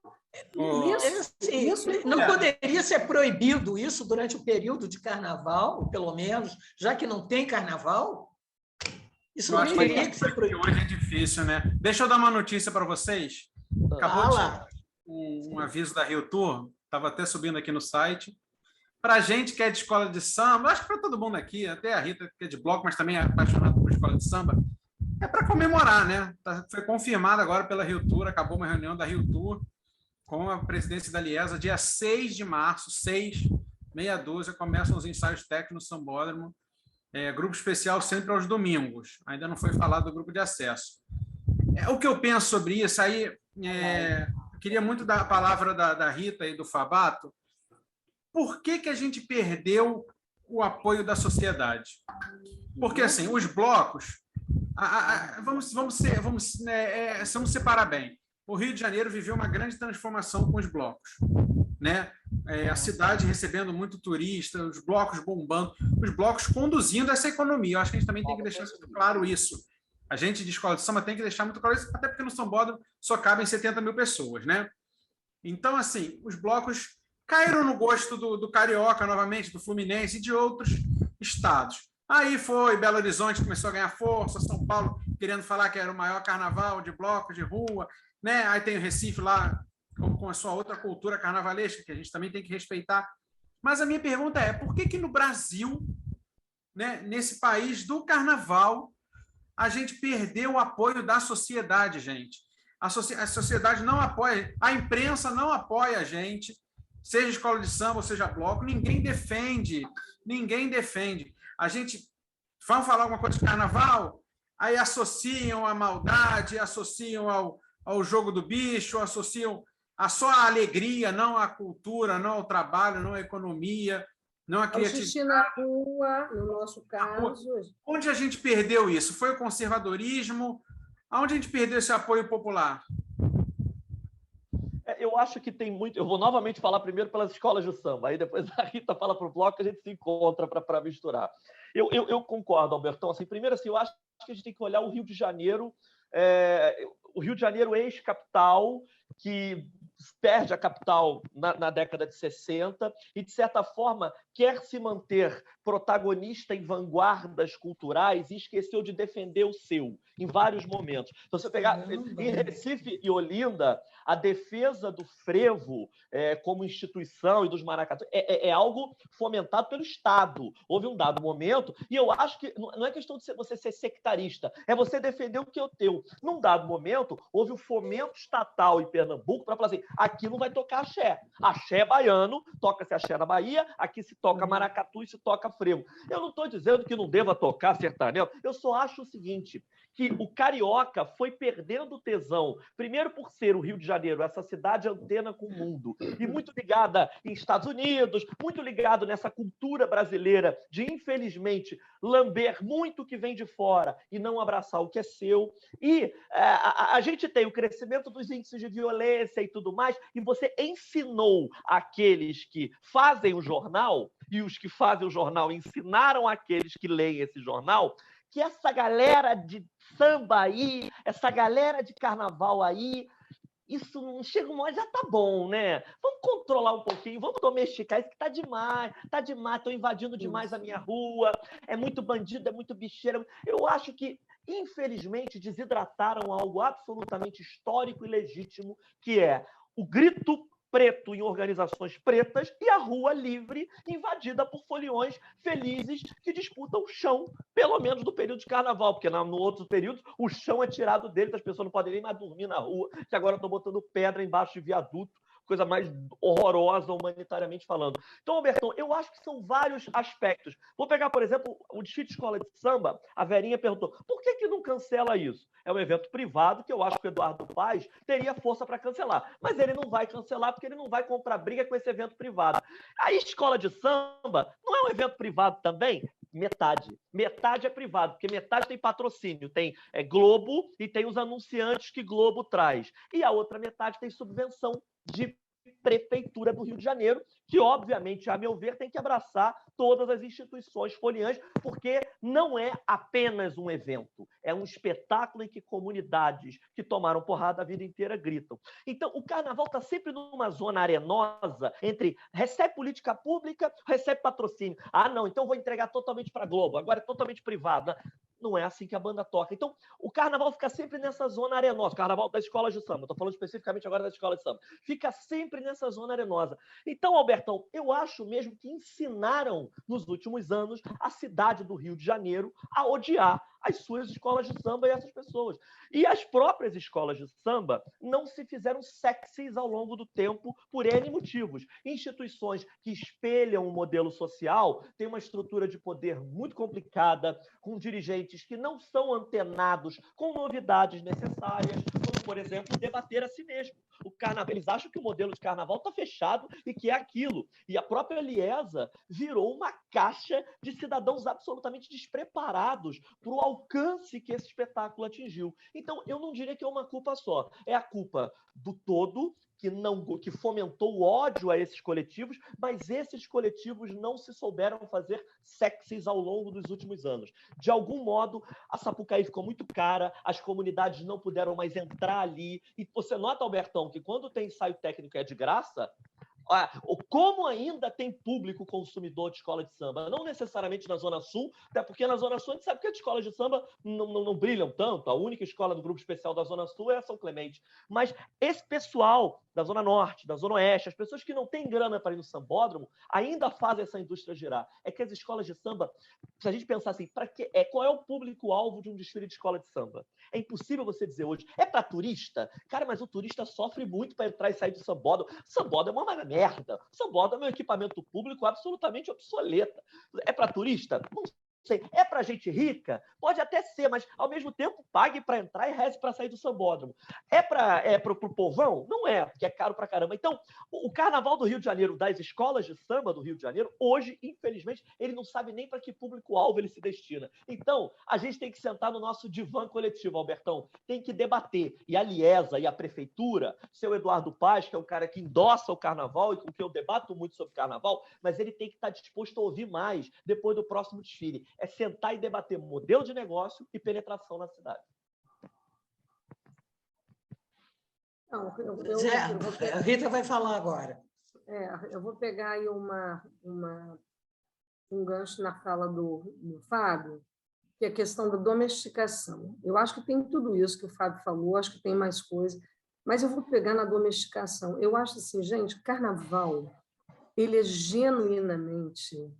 isso não poderia ser proibido isso durante o período de carnaval, pelo menos, já que não tem carnaval? Isso não teria que ser proibido. Hoje é difícil, né? Deixa eu dar uma notícia para vocês. Acabou de chegar um aviso da Rio Tour, estava até subindo aqui no site. Para a gente que é de escola de samba, acho que para todo mundo aqui, até a Rita, que é de bloco, mas também é apaixonada por escola de samba, é para comemorar, né? Foi confirmado agora pela Rio Tour, acabou uma reunião da Rio Tour com a presidência da Liesa, dia 6 de março, 6h30, começam os ensaios técnicos no Sambódromo, grupo especial sempre aos domingos, ainda não foi falado do grupo de acesso. O que eu penso sobre isso aí, eu queria muito dar a palavra da Rita e do Fabato. Por que a gente perdeu o apoio da sociedade? Porque, assim, os blocos... vamos separar bem. O Rio de Janeiro viveu uma grande transformação com os blocos, né? A cidade recebendo muito turista, os blocos bombando, os blocos conduzindo essa economia. Eu acho que a gente também tem que deixar muito claro isso. A gente de escola de samba tem que deixar muito claro isso, até porque no Sambódromo só cabem 70 mil pessoas, né? Então, assim, os blocos caíram no gosto do Carioca, novamente, do Fluminense e de outros estados. Aí foi Belo Horizonte, começou a ganhar força, São Paulo querendo falar que era o maior carnaval de blocos de rua, né? Aí tem o Recife lá com a sua outra cultura carnavalesca, que a gente também tem que respeitar. Mas a minha pergunta é, por que no Brasil, né, nesse país do carnaval, a gente perdeu o apoio da sociedade, gente? A sociedade não apoia, a imprensa não apoia a gente, seja escola de samba ou seja bloco, ninguém defende. A gente, vamos falar alguma coisa de carnaval, aí associam a maldade, associam ao jogo do bicho, associam só a alegria, não a cultura, não ao trabalho, não à economia, não à criatividade. O xixi na rua, no nosso caso. Onde a gente perdeu isso? Foi o conservadorismo? Aonde a gente perdeu esse apoio popular? Eu acho que tem muito... Eu vou novamente falar primeiro pelas escolas de samba, aí depois a Rita fala para o bloco, a gente se encontra para misturar. Eu concordo, Albertão. Assim, primeiro, assim, eu acho que a gente tem que olhar o Rio de Janeiro, o Rio de Janeiro ex-capital, que perde a capital na década de 60 e, de certa forma, quer se manter protagonista em vanguardas culturais e esqueceu de defender o seu, em vários momentos. Então, você pegar em Recife e Olinda, a defesa do frevo como instituição e dos maracatu é algo fomentado pelo Estado. Houve um dado momento, e eu acho que não é questão de você ser sectarista, é você defender o que é o teu. Num dado momento, houve o fomento estatal em Pernambuco para falar assim, aqui não vai tocar axé. Axé é baiano, toca-se axé na Bahia, aqui se toca maracatu e se toca frevo. Eu não estou dizendo que não deva tocar sertanejo, eu só acho o seguinte, que o carioca foi perdendo tesão, primeiro por ser o Rio de Janeiro, essa cidade antena com o mundo, e muito ligada em Estados Unidos, muito ligado nessa cultura brasileira de, infelizmente, lamber muito o que vem de fora e não abraçar o que é seu. E a gente tem o crescimento dos índices de violência e tudo mais, e você ensinou aqueles que fazem o jornal, e os que fazem o jornal ensinaram aqueles que leem esse jornal, que essa galera de samba aí, essa galera de carnaval aí, isso não chega uma hora, já tá bom, né? Vamos controlar um pouquinho, vamos domesticar isso que tá demais, estão invadindo demais a minha rua, é muito bandido, é muito bicheiro. Eu acho que, infelizmente, desidrataram algo absolutamente histórico e legítimo, que é o grito preto em organizações pretas e a rua livre invadida por foliões felizes que disputam o chão, pelo menos no período de carnaval, porque no outro período o chão é tirado deles, as pessoas não podem nem mais dormir na rua, que agora estão botando pedra embaixo de viaduto, coisa mais horrorosa humanitariamente falando. Então, Albertão, eu acho que são vários aspectos. Vou pegar, por exemplo, o desfile de escola de samba, a Verinha perguntou, por que não cancela isso? É um evento privado que eu acho que o Eduardo Paes teria força para cancelar, mas ele não vai cancelar porque ele não vai comprar briga com esse evento privado. A escola de samba não é um evento privado também? Metade. Metade é privado, porque metade tem patrocínio, tem Globo e tem os anunciantes que Globo traz. E a outra metade tem subvenção de Prefeitura do Rio de Janeiro, que, obviamente, a meu ver, tem que abraçar todas as instituições foliãs, porque não é apenas um evento, é um espetáculo em que comunidades que tomaram porrada a vida inteira gritam. Então, o carnaval está sempre numa zona arenosa entre recebe política pública, recebe patrocínio. Ah, não, então vou entregar totalmente para a Globo, agora é totalmente privado. Não é assim que a banda toca. Então, o carnaval fica sempre nessa zona arenosa. O carnaval das escolas de samba. Estou falando especificamente agora das escolas de samba. Fica sempre nessa zona arenosa. Então, Albertão, eu acho mesmo que ensinaram, nos últimos anos, a cidade do Rio de Janeiro a odiar as suas escolas de samba e essas pessoas. E as próprias escolas de samba não se fizeram sexys ao longo do tempo por N motivos. Instituições que espelham o modelo social têm uma estrutura de poder muito complicada, com dirigentes que não são antenados com novidades necessárias, como, por exemplo, debater a si mesmo. O carnaval, eles acham que o modelo de carnaval está fechado e que é aquilo. E a própria Liesa virou uma caixa de cidadãos absolutamente despreparados para o alcance que esse espetáculo atingiu. Então, eu não diria que é uma culpa só. É a culpa do todo, que fomentou o ódio a esses coletivos, mas esses coletivos não se souberam fazer sexys ao longo dos últimos anos. De algum modo, a Sapucaí ficou muito cara, as comunidades não puderam mais entrar ali, e você nota, Albertão, que quando tem ensaio técnico é de graça, como ainda tem público consumidor de escola de samba, não necessariamente na Zona Sul, até porque na Zona Sul a gente sabe que as escolas de samba não brilham tanto, a única escola do grupo especial da Zona Sul é a São Clemente, mas esse pessoal da Zona Norte, da Zona Oeste, as pessoas que não têm grana para ir no sambódromo, ainda fazem essa indústria girar. É que as escolas de samba, se a gente pensar assim, qual é o público-alvo de um desfile de escola de samba? É impossível você dizer hoje, é para turista? Cara, mas o turista sofre muito para entrar e sair do sambódromo. Sambódromo é uma merda. Sambódromo é um equipamento público absolutamente obsoleto. É para turista? Não sei. É para gente rica? Pode até ser, mas ao mesmo tempo pague para entrar e reze para sair do sambódromo. É para o povão? Não é, porque é caro para caramba. Então, o Carnaval do Rio de Janeiro, das escolas de samba do Rio de Janeiro, hoje, infelizmente, ele não sabe nem para que público-alvo ele se destina. Então, a gente tem que sentar no nosso divã coletivo, Albertão. Tem que debater. E a Liesa e a prefeitura, seu Eduardo Paes, que é um cara que endossa o carnaval e com quem eu debato muito sobre carnaval, mas ele tem que estar disposto a ouvir mais depois do próximo desfile. É sentar e debater modelo de negócio e penetração na cidade. Não, a Rita vai falar agora. Eu vou pegar aí um gancho na fala do Fábio, que é a questão da domesticação. Eu acho que tem tudo isso que o Fábio falou, acho que tem mais coisa, mas eu vou pegar na domesticação. Eu acho assim, gente, o carnaval, ele é genuinamente...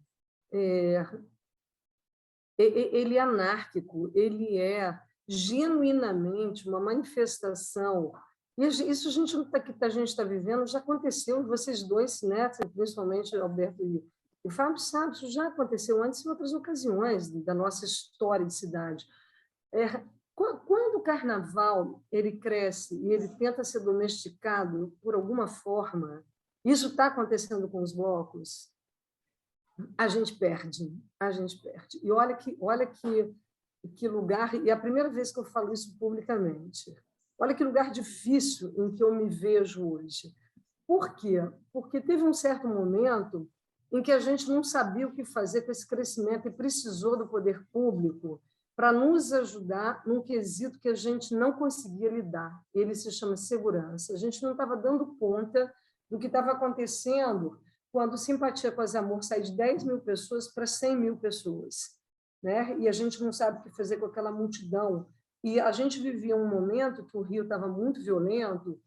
ele é anárquico, ele é genuinamente uma manifestação E isso a gente está vivendo já aconteceu, vocês dois, né, principalmente Alberto e Fábio, sabe, isso já aconteceu antes em outras ocasiões da nossa história de cidade. Quando o carnaval ele cresce e ele tenta ser domesticado por alguma forma, isso está acontecendo com os blocos, a gente perde. E olha que lugar, e é a primeira vez que eu falo isso publicamente, olha que lugar difícil em que eu me vejo hoje. Por quê? Porque teve um certo momento em que a gente não sabia o que fazer com esse crescimento e precisou do poder público para nos ajudar num quesito que a gente não conseguia lidar. Ele se chama segurança. A gente não estava dando conta do que estava acontecendo quando Simpatia Quase Amor sai de 10 mil pessoas para 100 mil pessoas, né? E a gente não sabe o que fazer com aquela multidão. E a gente vivia um momento que o Rio estava muito violento,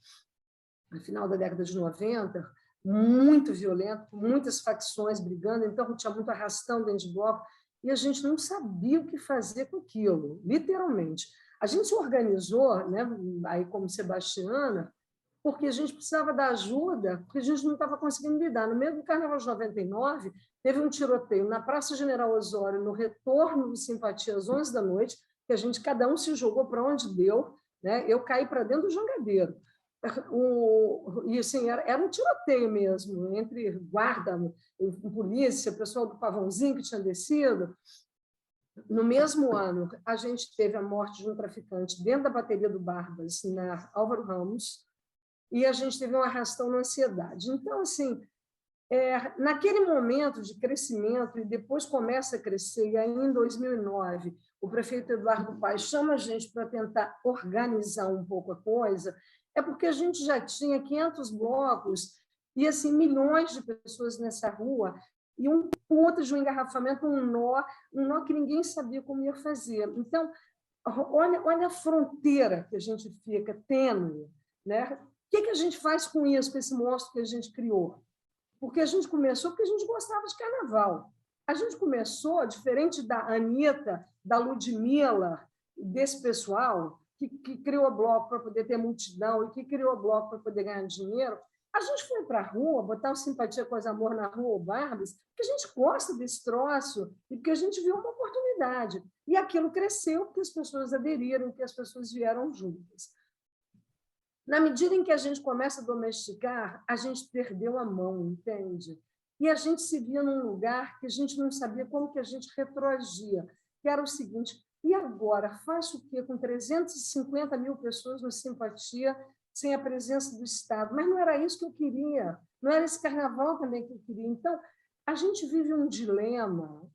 no final da década de 90, muito violento, muitas facções brigando, então tinha muito arrastão dentro de bloco, e a gente não sabia o que fazer com aquilo, literalmente. A gente se organizou, né, aí como Sebastiana, porque a gente precisava da ajuda, porque a gente não estava conseguindo lidar. No meio do Carnaval de 99, teve um tiroteio na Praça General Osório, no retorno do Simpatia, às 11 da noite, que a gente, cada um se jogou para onde deu, né? Eu caí para dentro do jangadeiro. E assim, era um tiroteio mesmo, entre guarda, polícia, pessoal do Pavãozinho que tinha descido. No mesmo ano, a gente teve a morte de um traficante dentro da bateria do Barbas, na Álvaro Ramos, e a gente teve um arrastão na ansiedade. Então, assim, naquele momento de crescimento, e depois começa a crescer, e aí em 2009, o prefeito Eduardo Paes chama a gente para tentar organizar um pouco a coisa, é porque a gente já tinha 500 blocos e assim milhões de pessoas nessa rua, e um ponto de um engarrafamento, um nó que ninguém sabia como ia fazer. Então, olha a fronteira que a gente fica tênue, né? O que a gente faz com isso, com esse monstro que a gente criou? Porque a gente começou porque a gente gostava de carnaval. A gente começou, diferente da Anitta, da Ludmilla, desse pessoal que criou bloco para poder ter multidão e que criou bloco para poder ganhar dinheiro, a gente foi para a rua, botar o Simpatia Quase Amor na rua, o Barbas, porque a gente gosta desse troço e porque a gente viu uma oportunidade. E aquilo cresceu porque as pessoas aderiram, porque as pessoas vieram juntas. Na medida em que a gente começa a domesticar, a gente perdeu a mão, entende? E a gente se via num lugar que a gente não sabia como que a gente retroagia, que era o seguinte: e agora? Faço o quê com 350 mil pessoas no Simpatia, sem a presença do Estado? Mas não era isso que eu queria, não era esse carnaval também que eu queria. Então, a gente vive um dilema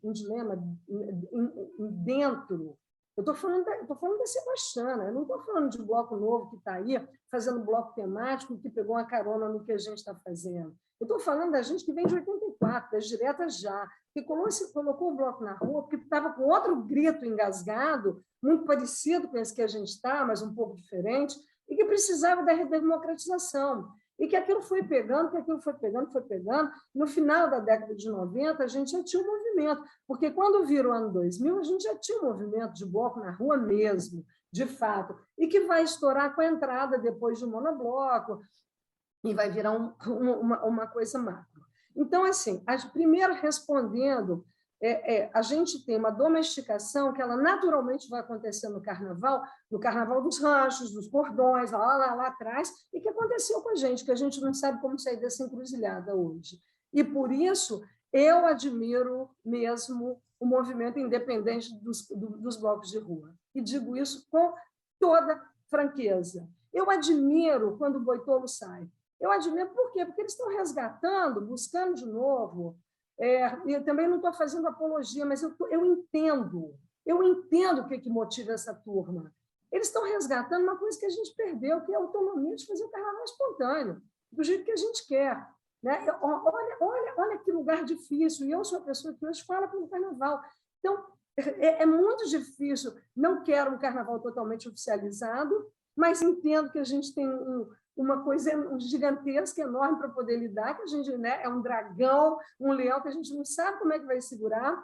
dentro. Eu estou falando da Sebastiana, eu não estou falando de bloco novo que está aí, fazendo bloco temático, que pegou uma carona no que a gente está fazendo. Eu estou falando da gente que vem de 84, das diretas já, que colocou o bloco na rua, porque estava com outro grito engasgado, muito parecido com esse que a gente está, mas um pouco diferente, e que precisava da redemocratização. E que aquilo foi pegando, foi pegando. No final da década de 90, a gente já tinha um movimento, porque quando vira o ano 2000, a gente já tinha um movimento de bloco na rua mesmo, de fato, e que vai estourar com a entrada depois de um monobloco, e vai virar uma coisa macro. Então, assim, primeiro respondendo, a gente tem uma domesticação que ela naturalmente vai acontecer no carnaval dos ranchos, dos cordões, lá atrás, e que aconteceu com a gente, que a gente não sabe como sair dessa encruzilhada hoje. E, por isso, eu admiro mesmo o movimento independente dos blocos de rua. E digo isso com toda franqueza. Eu admiro quando o Boitolo sai. Eu admiro por quê? Porque eles estão resgatando, buscando de novo. Eu também não estou fazendo apologia, mas eu entendo o que motiva essa turma. Eles estão resgatando uma coisa que a gente perdeu, que é a autonomia de fazer o carnaval espontâneo, do jeito que a gente quer. Né? Olha que lugar difícil, e eu sou a pessoa que hoje fala pelo carnaval. Então, é muito difícil, não quero um carnaval totalmente oficializado, mas entendo que a gente tem uma coisa gigantesca, enorme para poder lidar, que a gente, né, é um dragão, um leão que a gente não sabe como é que vai segurar.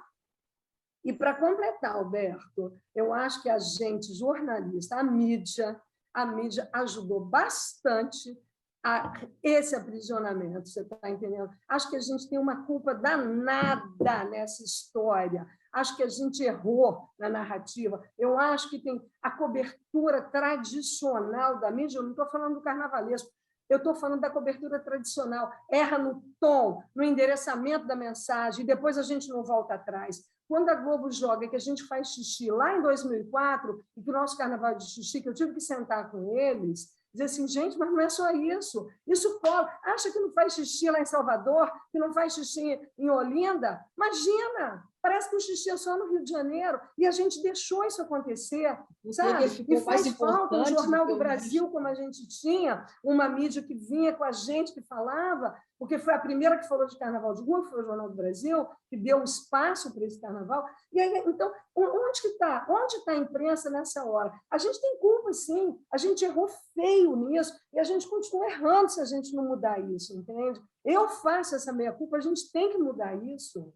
E, para completar, Alberto, eu acho que a gente, jornalista, a mídia, a mídia ajudou bastante a esse aprisionamento, você está entendendo? Acho que a gente tem uma culpa danada nessa história. Acho que a gente errou na narrativa. Eu acho que tem a cobertura tradicional da mídia, eu não estou falando do carnavalesco, eu estou falando da cobertura tradicional. Erra no tom, no endereçamento da mensagem, e depois a gente não volta atrás. Quando a Globo joga que a gente faz xixi lá em 2004, e que o nosso carnaval de xixi, que eu tive que sentar com eles, dizer assim, gente, mas não é só isso. Isso pode. Acha que não faz xixi lá em Salvador, que não faz xixi em Olinda? Imagina! Parece que o xixi é só no Rio de Janeiro, e a gente deixou isso acontecer, sabe? E faz falta um Jornal do Brasil, como a gente tinha, uma mídia que vinha com a gente, que falava, porque foi a primeira que falou de carnaval de rua, foi o Jornal do Brasil, que deu espaço para esse carnaval. E aí, então, onde que está? Onde está a imprensa nessa hora? A gente tem culpa, sim. A gente errou feio nisso, e a gente continua errando se a gente não mudar isso, entende? Eu faço essa meia-culpa, a gente tem que mudar isso.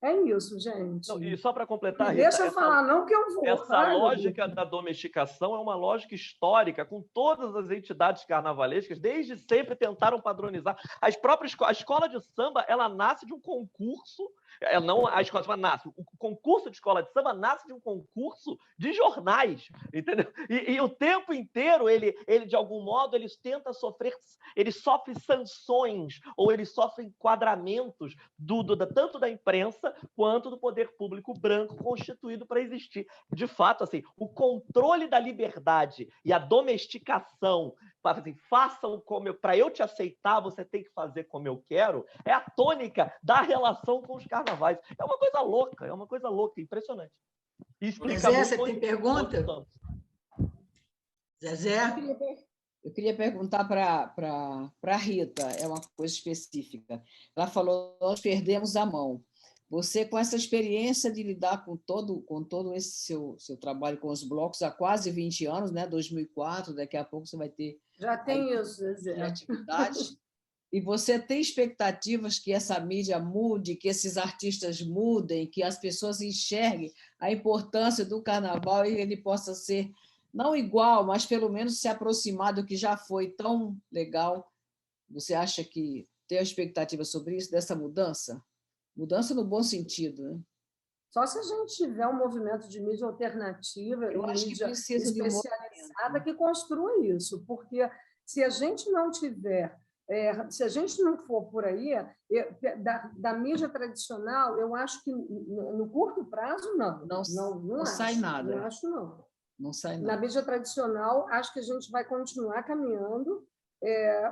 É isso, gente. Não, e só para completar, Rita, deixa eu falar, não que eu vou. Essa lógica da domesticação é uma lógica histórica, com todas as entidades carnavalescas, desde sempre tentaram padronizar. A escola de samba, ela nasce de um concurso, não a escola de samba nasce, o concurso de escola de samba nasce de um concurso de jornais, entendeu? E o tempo inteiro, ele de algum modo, ele sofre sanções, ou ele sofre enquadramentos tanto da imprensa quanto do poder público branco constituído para existir. De fato, assim, o controle da liberdade e a domesticação, assim, façam como para eu te aceitar, você tem que fazer como eu quero, é a tônica da relação com os carnavais. É uma coisa louca, impressionante. Zezé, você tem pergunta? Zezé? Eu queria perguntar para a Rita, é uma coisa específica. Ela falou, nós perdemos a mão. Você, com essa experiência de lidar com todo esse seu trabalho com os blocos há quase 20 anos, né? 2004, daqui a pouco você vai ter... Já tem isso, Zezé. Atividade. E você tem expectativas que essa mídia mude, que esses artistas mudem, que as pessoas enxerguem a importância do carnaval e ele possa ser, não igual, mas pelo menos se aproximar do que já foi tão legal? Você acha que tem expectativa sobre isso, dessa mudança? Mudança no bom sentido, né? Só se a gente tiver um movimento de mídia alternativa e mídia especializada que construa isso, porque se a gente não tiver, se a gente não for por aí, da mídia tradicional, eu acho que no curto prazo, não sai nada. Não acho, não. Não sai nada. Na mídia tradicional, acho que a gente vai continuar caminhando,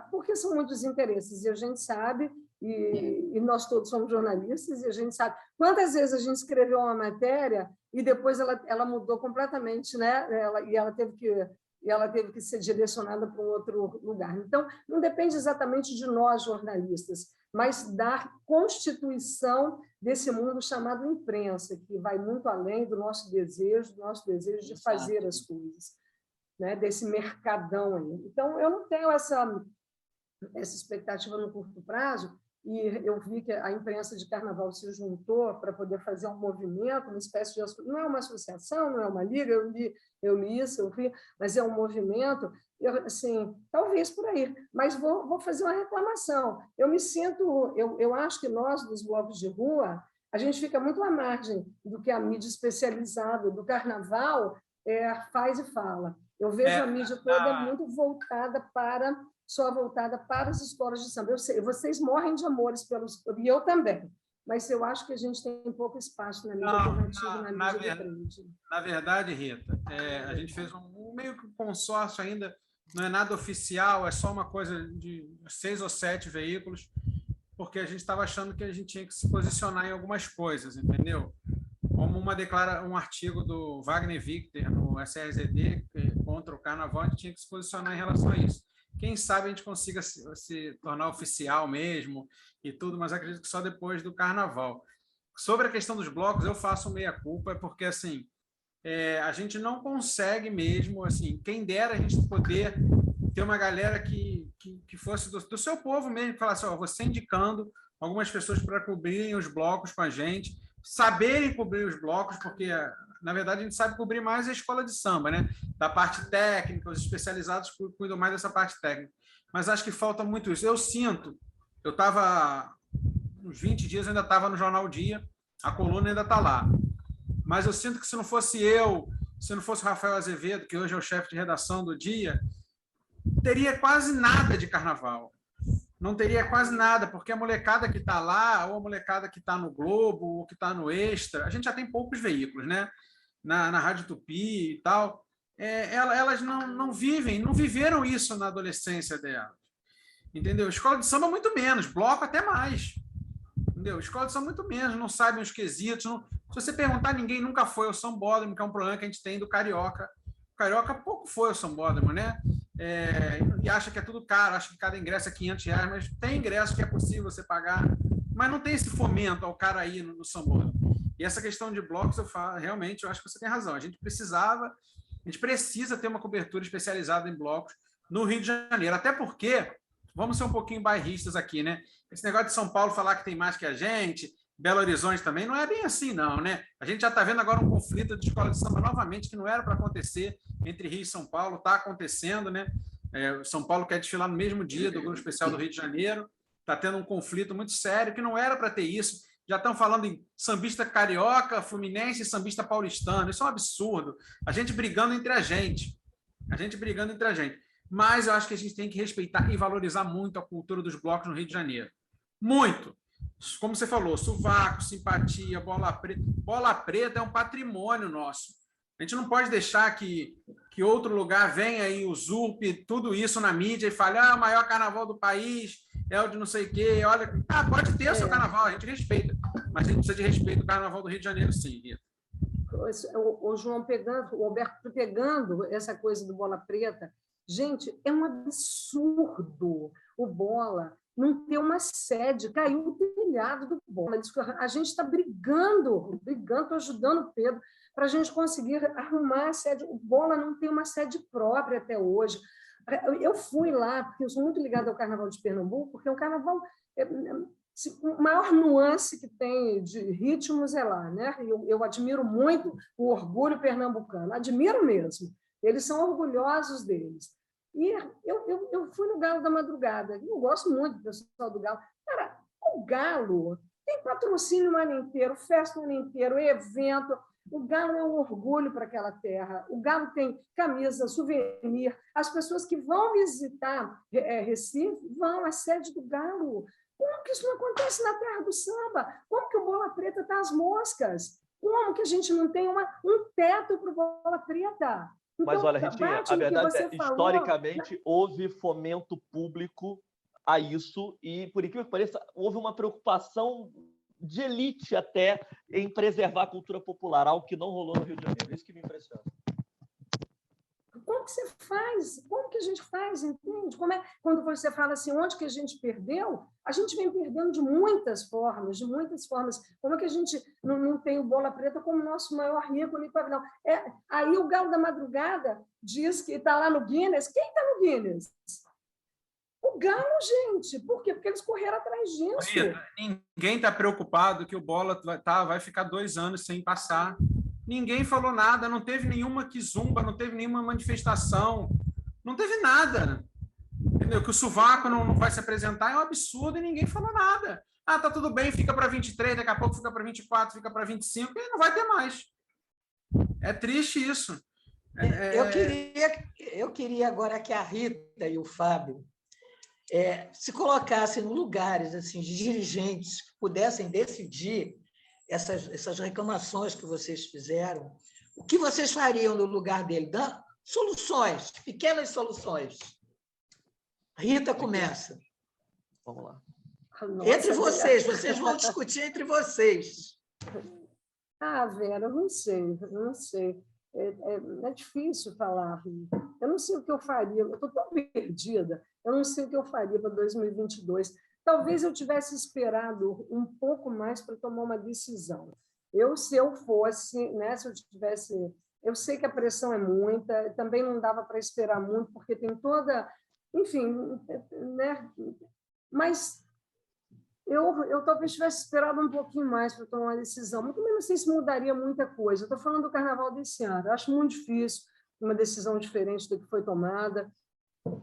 porque são muitos interesses, e a gente sabe... E nós todos somos jornalistas e a gente sabe quantas vezes a gente escreveu uma matéria e depois ela mudou completamente, né? Ela teve que ser direcionada para um outro lugar. Então, não depende exatamente de nós, jornalistas, mas da constituição desse mundo chamado imprensa, que vai muito além do nosso desejo de fazer as coisas, né? Desse mercadão aí. Então, eu não tenho essa expectativa no curto prazo. E eu vi que a imprensa de carnaval se juntou para poder fazer um movimento, uma espécie de... Não é uma associação, não é uma liga, eu li isso, eu vi, mas é um movimento, assim, talvez por aí. Mas vou fazer uma reclamação. Eu acho que nós, dos blocos de rua, a gente fica muito à margem do que a mídia especializada do carnaval faz e fala. Eu vejo a mídia toda muito voltada para as escolas de samba. Eu sei, vocês morrem de amores e eu também, mas eu acho que a gente tem pouco espaço na mídia alternativa, na mídia de frente. Na verdade, Rita, a gente fez meio que um consórcio ainda, não é nada oficial, é só uma coisa de 6 ou 7 veículos, porque a gente estava achando que a gente tinha que se posicionar em algumas coisas, entendeu? Como um artigo do Wagner Victor no SRZD contra o carnaval, a gente tinha que se posicionar em relação a isso. Quem sabe a gente consiga se tornar oficial mesmo e tudo, mas acredito que só depois do carnaval. Sobre a questão dos blocos, eu faço meia-culpa, porque assim, a gente não consegue mesmo, assim, quem dera a gente poder ter uma galera que fosse do seu povo mesmo, que falasse, você indicando algumas pessoas para cobrirem os blocos com a gente, saberem cobrir os blocos, porque, na verdade, a gente sabe cobrir mais a escola de samba, né? Da parte técnica, os especializados cuidam mais dessa parte técnica. Mas acho que falta muito isso. Eu sinto, eu estava, uns 20 dias, ainda estava no Jornal Dia, a coluna ainda está lá. Mas eu sinto que se não fosse eu, se não fosse o Rafael Azevedo, que hoje é o chefe de redação do Dia, teria quase nada de carnaval. Não teria quase nada, porque a molecada que está lá, ou a molecada que está no Globo, ou que está no Extra, a gente já tem poucos veículos, né? Na Rádio Tupi e tal, elas não viveram isso na adolescência delas. Entendeu? Escola de samba muito menos, bloco até mais. Entendeu? Escola de samba muito menos, não sabem os quesitos. Não... Se você perguntar, ninguém nunca foi ao sambódromo, que é um problema que a gente tem do Carioca. O Carioca pouco foi ao sambódromo, né? E acha que é tudo caro, acha que cada ingresso é R$500, mas tem ingresso que é possível você pagar, mas não tem esse fomento ao cara ir no sambódromo. E essa questão de blocos, realmente, eu acho que você tem razão. A gente precisa ter uma cobertura especializada em blocos no Rio de Janeiro, até porque, vamos ser um pouquinho bairristas aqui, né? Esse negócio de São Paulo falar que tem mais que a gente, Belo Horizonte também, não é bem assim, não, né? A gente já está vendo agora um conflito de escola de samba novamente, que não era para acontecer entre Rio e São Paulo, está acontecendo, né? São Paulo quer desfilar no mesmo dia do Grupo Especial do Rio de Janeiro, está tendo um conflito muito sério, que não era para ter isso. Já estão falando em sambista carioca, fluminense e sambista paulistano. Isso é um absurdo. A gente brigando entre a gente. Mas eu acho que a gente tem que respeitar e valorizar muito a cultura dos blocos no Rio de Janeiro. Muito. Como você falou, sovaco, simpatia, bola preta. Bola preta é um patrimônio nosso. A gente não pode deixar que outro lugar venha e usurpe tudo isso na mídia e fale, o maior carnaval do país é o de não sei o quê. Olha, pode ter o seu carnaval, a gente respeita. Mas a gente precisa de respeito do carnaval do Rio de Janeiro, sim, Rita. O João o Alberto pegando essa coisa do bola preta, gente, é um absurdo o bola não ter uma sede, caiu o telhado do bola. A gente está brigando, ajudando o Pedro para a gente conseguir arrumar a sede. O bola não tem uma sede própria até hoje. Eu fui lá, porque eu sou muito ligada ao Carnaval de Pernambuco, porque o Carnaval, a maior nuance que tem de ritmos é lá, né? Eu admiro muito o orgulho pernambucano, admiro mesmo. Eles são orgulhosos deles. E eu fui no Galo da Madrugada. Eu gosto muito do pessoal do Galo. Cara, o Galo tem patrocínio o ano inteiro, festa o ano inteiro, evento. O Galo é um orgulho para aquela terra. O Galo tem camisa, souvenir. As pessoas que vão visitar Recife vão à sede do Galo. Como que isso não acontece na terra do samba? Como que o Bola Preta está às moscas? Como que a gente não tem um teto para o Bola Preta? Então, mas, olha, Ritinha, a verdade é que, historicamente, houve fomento público a isso e, por incrível que pareça, houve uma preocupação de elite até em preservar a cultura popular, algo que não rolou no Rio de Janeiro. Isso que me impressiona. Como que você faz? Como que a gente faz, entende? Quando você fala assim, onde que a gente perdeu? A gente vem perdendo de muitas formas. Como é que a gente não tem o Bola Preta como nosso maior ícone? Não. Aí o Galo da Madrugada diz que está lá no Guinness. Quem está no Guinness? O Galo, gente. Por quê? Porque eles correram atrás disso. Ninguém está preocupado que o Bola vai ficar 2 anos sem passar. Ninguém falou nada, não teve nenhuma quizumba, não teve nenhuma manifestação, não teve nada. Entendeu? Que o sovaco não vai se apresentar é um absurdo e ninguém falou nada. Tá tudo bem, fica para 23, daqui a pouco fica para 24, fica para 25 e não vai ter mais. É triste isso. Eu queria agora que a Rita e o Fábio se colocassem no lugares assim, de dirigentes que pudessem decidir essas reclamações que vocês fizeram, o que vocês fariam no lugar dele? Soluções, pequenas soluções. Rita começa. Vamos lá. Nossa, entre vocês vão discutir entre vocês. Vera, eu não sei. É difícil falar, Rita. Eu não sei o que eu faria, eu estou tão perdida, eu não sei o que eu faria para 2022. Talvez eu tivesse esperado um pouco mais para tomar uma decisão. Se eu fosse, né, se eu tivesse... Eu sei que a pressão é muita, também não dava para esperar muito, porque tem toda... Enfim, né? Mas Eu talvez tivesse esperado um pouquinho mais para tomar uma decisão, mas também não sei se mudaria muita coisa. Eu estou falando do carnaval desse ano. Eu acho muito difícil uma decisão diferente do que foi tomada.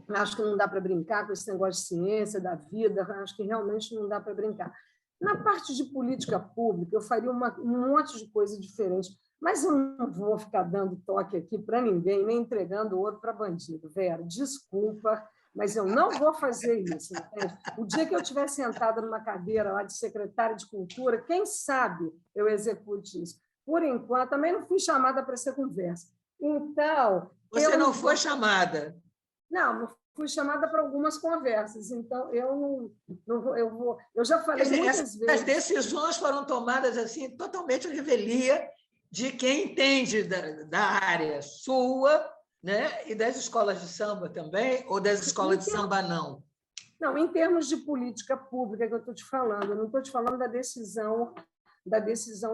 Acho que não dá para brincar com esse negócio de ciência, da vida. Acho que realmente não dá para brincar. Na parte de política pública, eu faria um monte de coisa diferente, mas eu não vou ficar dando toque aqui para ninguém, nem entregando ouro para bandido. Vera, desculpa, mas eu não vou fazer isso. Entende? O dia que eu estiver sentada numa cadeira lá de secretária de Cultura, quem sabe eu execute isso. Por enquanto, também não fui chamada para essa conversa. Então... Você não foi chamada? Não fui chamada para algumas conversas, então eu já falei muitas vezes. As decisões foram tomadas assim, totalmente à revelia de quem entende da área sua, né? E das escolas de samba também, ou das escolas de samba não? Não, em termos de política pública que eu estou te falando, eu não estou te falando da decisão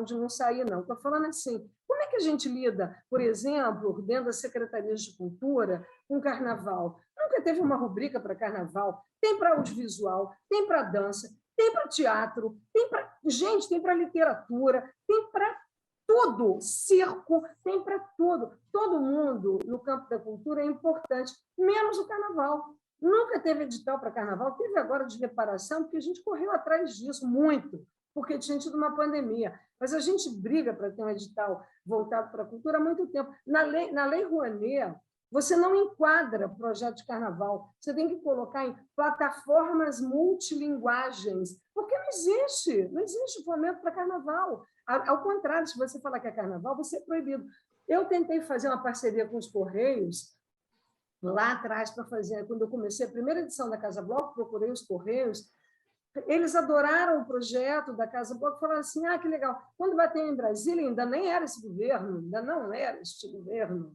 de não sair, não. Estou falando assim, como é que a gente lida, por exemplo, dentro das secretarias de cultura, com carnaval? Nunca teve uma rubrica para carnaval, tem para audiovisual, tem para dança, tem para teatro, tem para literatura, tem para tudo, circo, tem para tudo. Todo mundo no campo da cultura é importante, menos o carnaval. Nunca teve edital para carnaval, teve agora de reparação, porque a gente correu atrás disso muito, porque tinha tido uma pandemia. Mas a gente briga para ter um edital voltado para a cultura há muito tempo. Na lei Rouanet, você não enquadra projeto de carnaval, você tem que colocar em plataformas multilinguagens, porque não existe fomento para carnaval. Ao contrário, se você falar que é carnaval, você é proibido. Eu tentei fazer uma parceria com os Correios, lá atrás, para fazer, quando eu comecei a primeira edição da Casa Bloco, procurei os Correios, eles adoraram o projeto da Casa Bloco, falaram assim, que legal. Quando bateu em Brasília, ainda nem era esse governo, ainda não era este governo.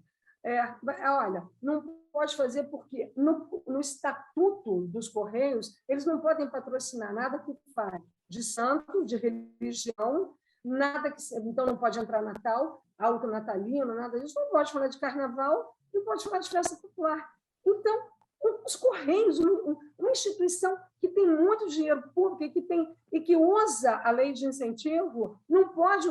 Olha, não pode fazer porque no estatuto dos Correios, eles não podem patrocinar nada que fale de santo, de religião, nada que... Então, não pode entrar Natal, alto natalino, nada disso, não pode falar de carnaval, não pode falar de festa popular. Então, os Correios, uma instituição que tem muito dinheiro público e que usa a lei de incentivo, não pode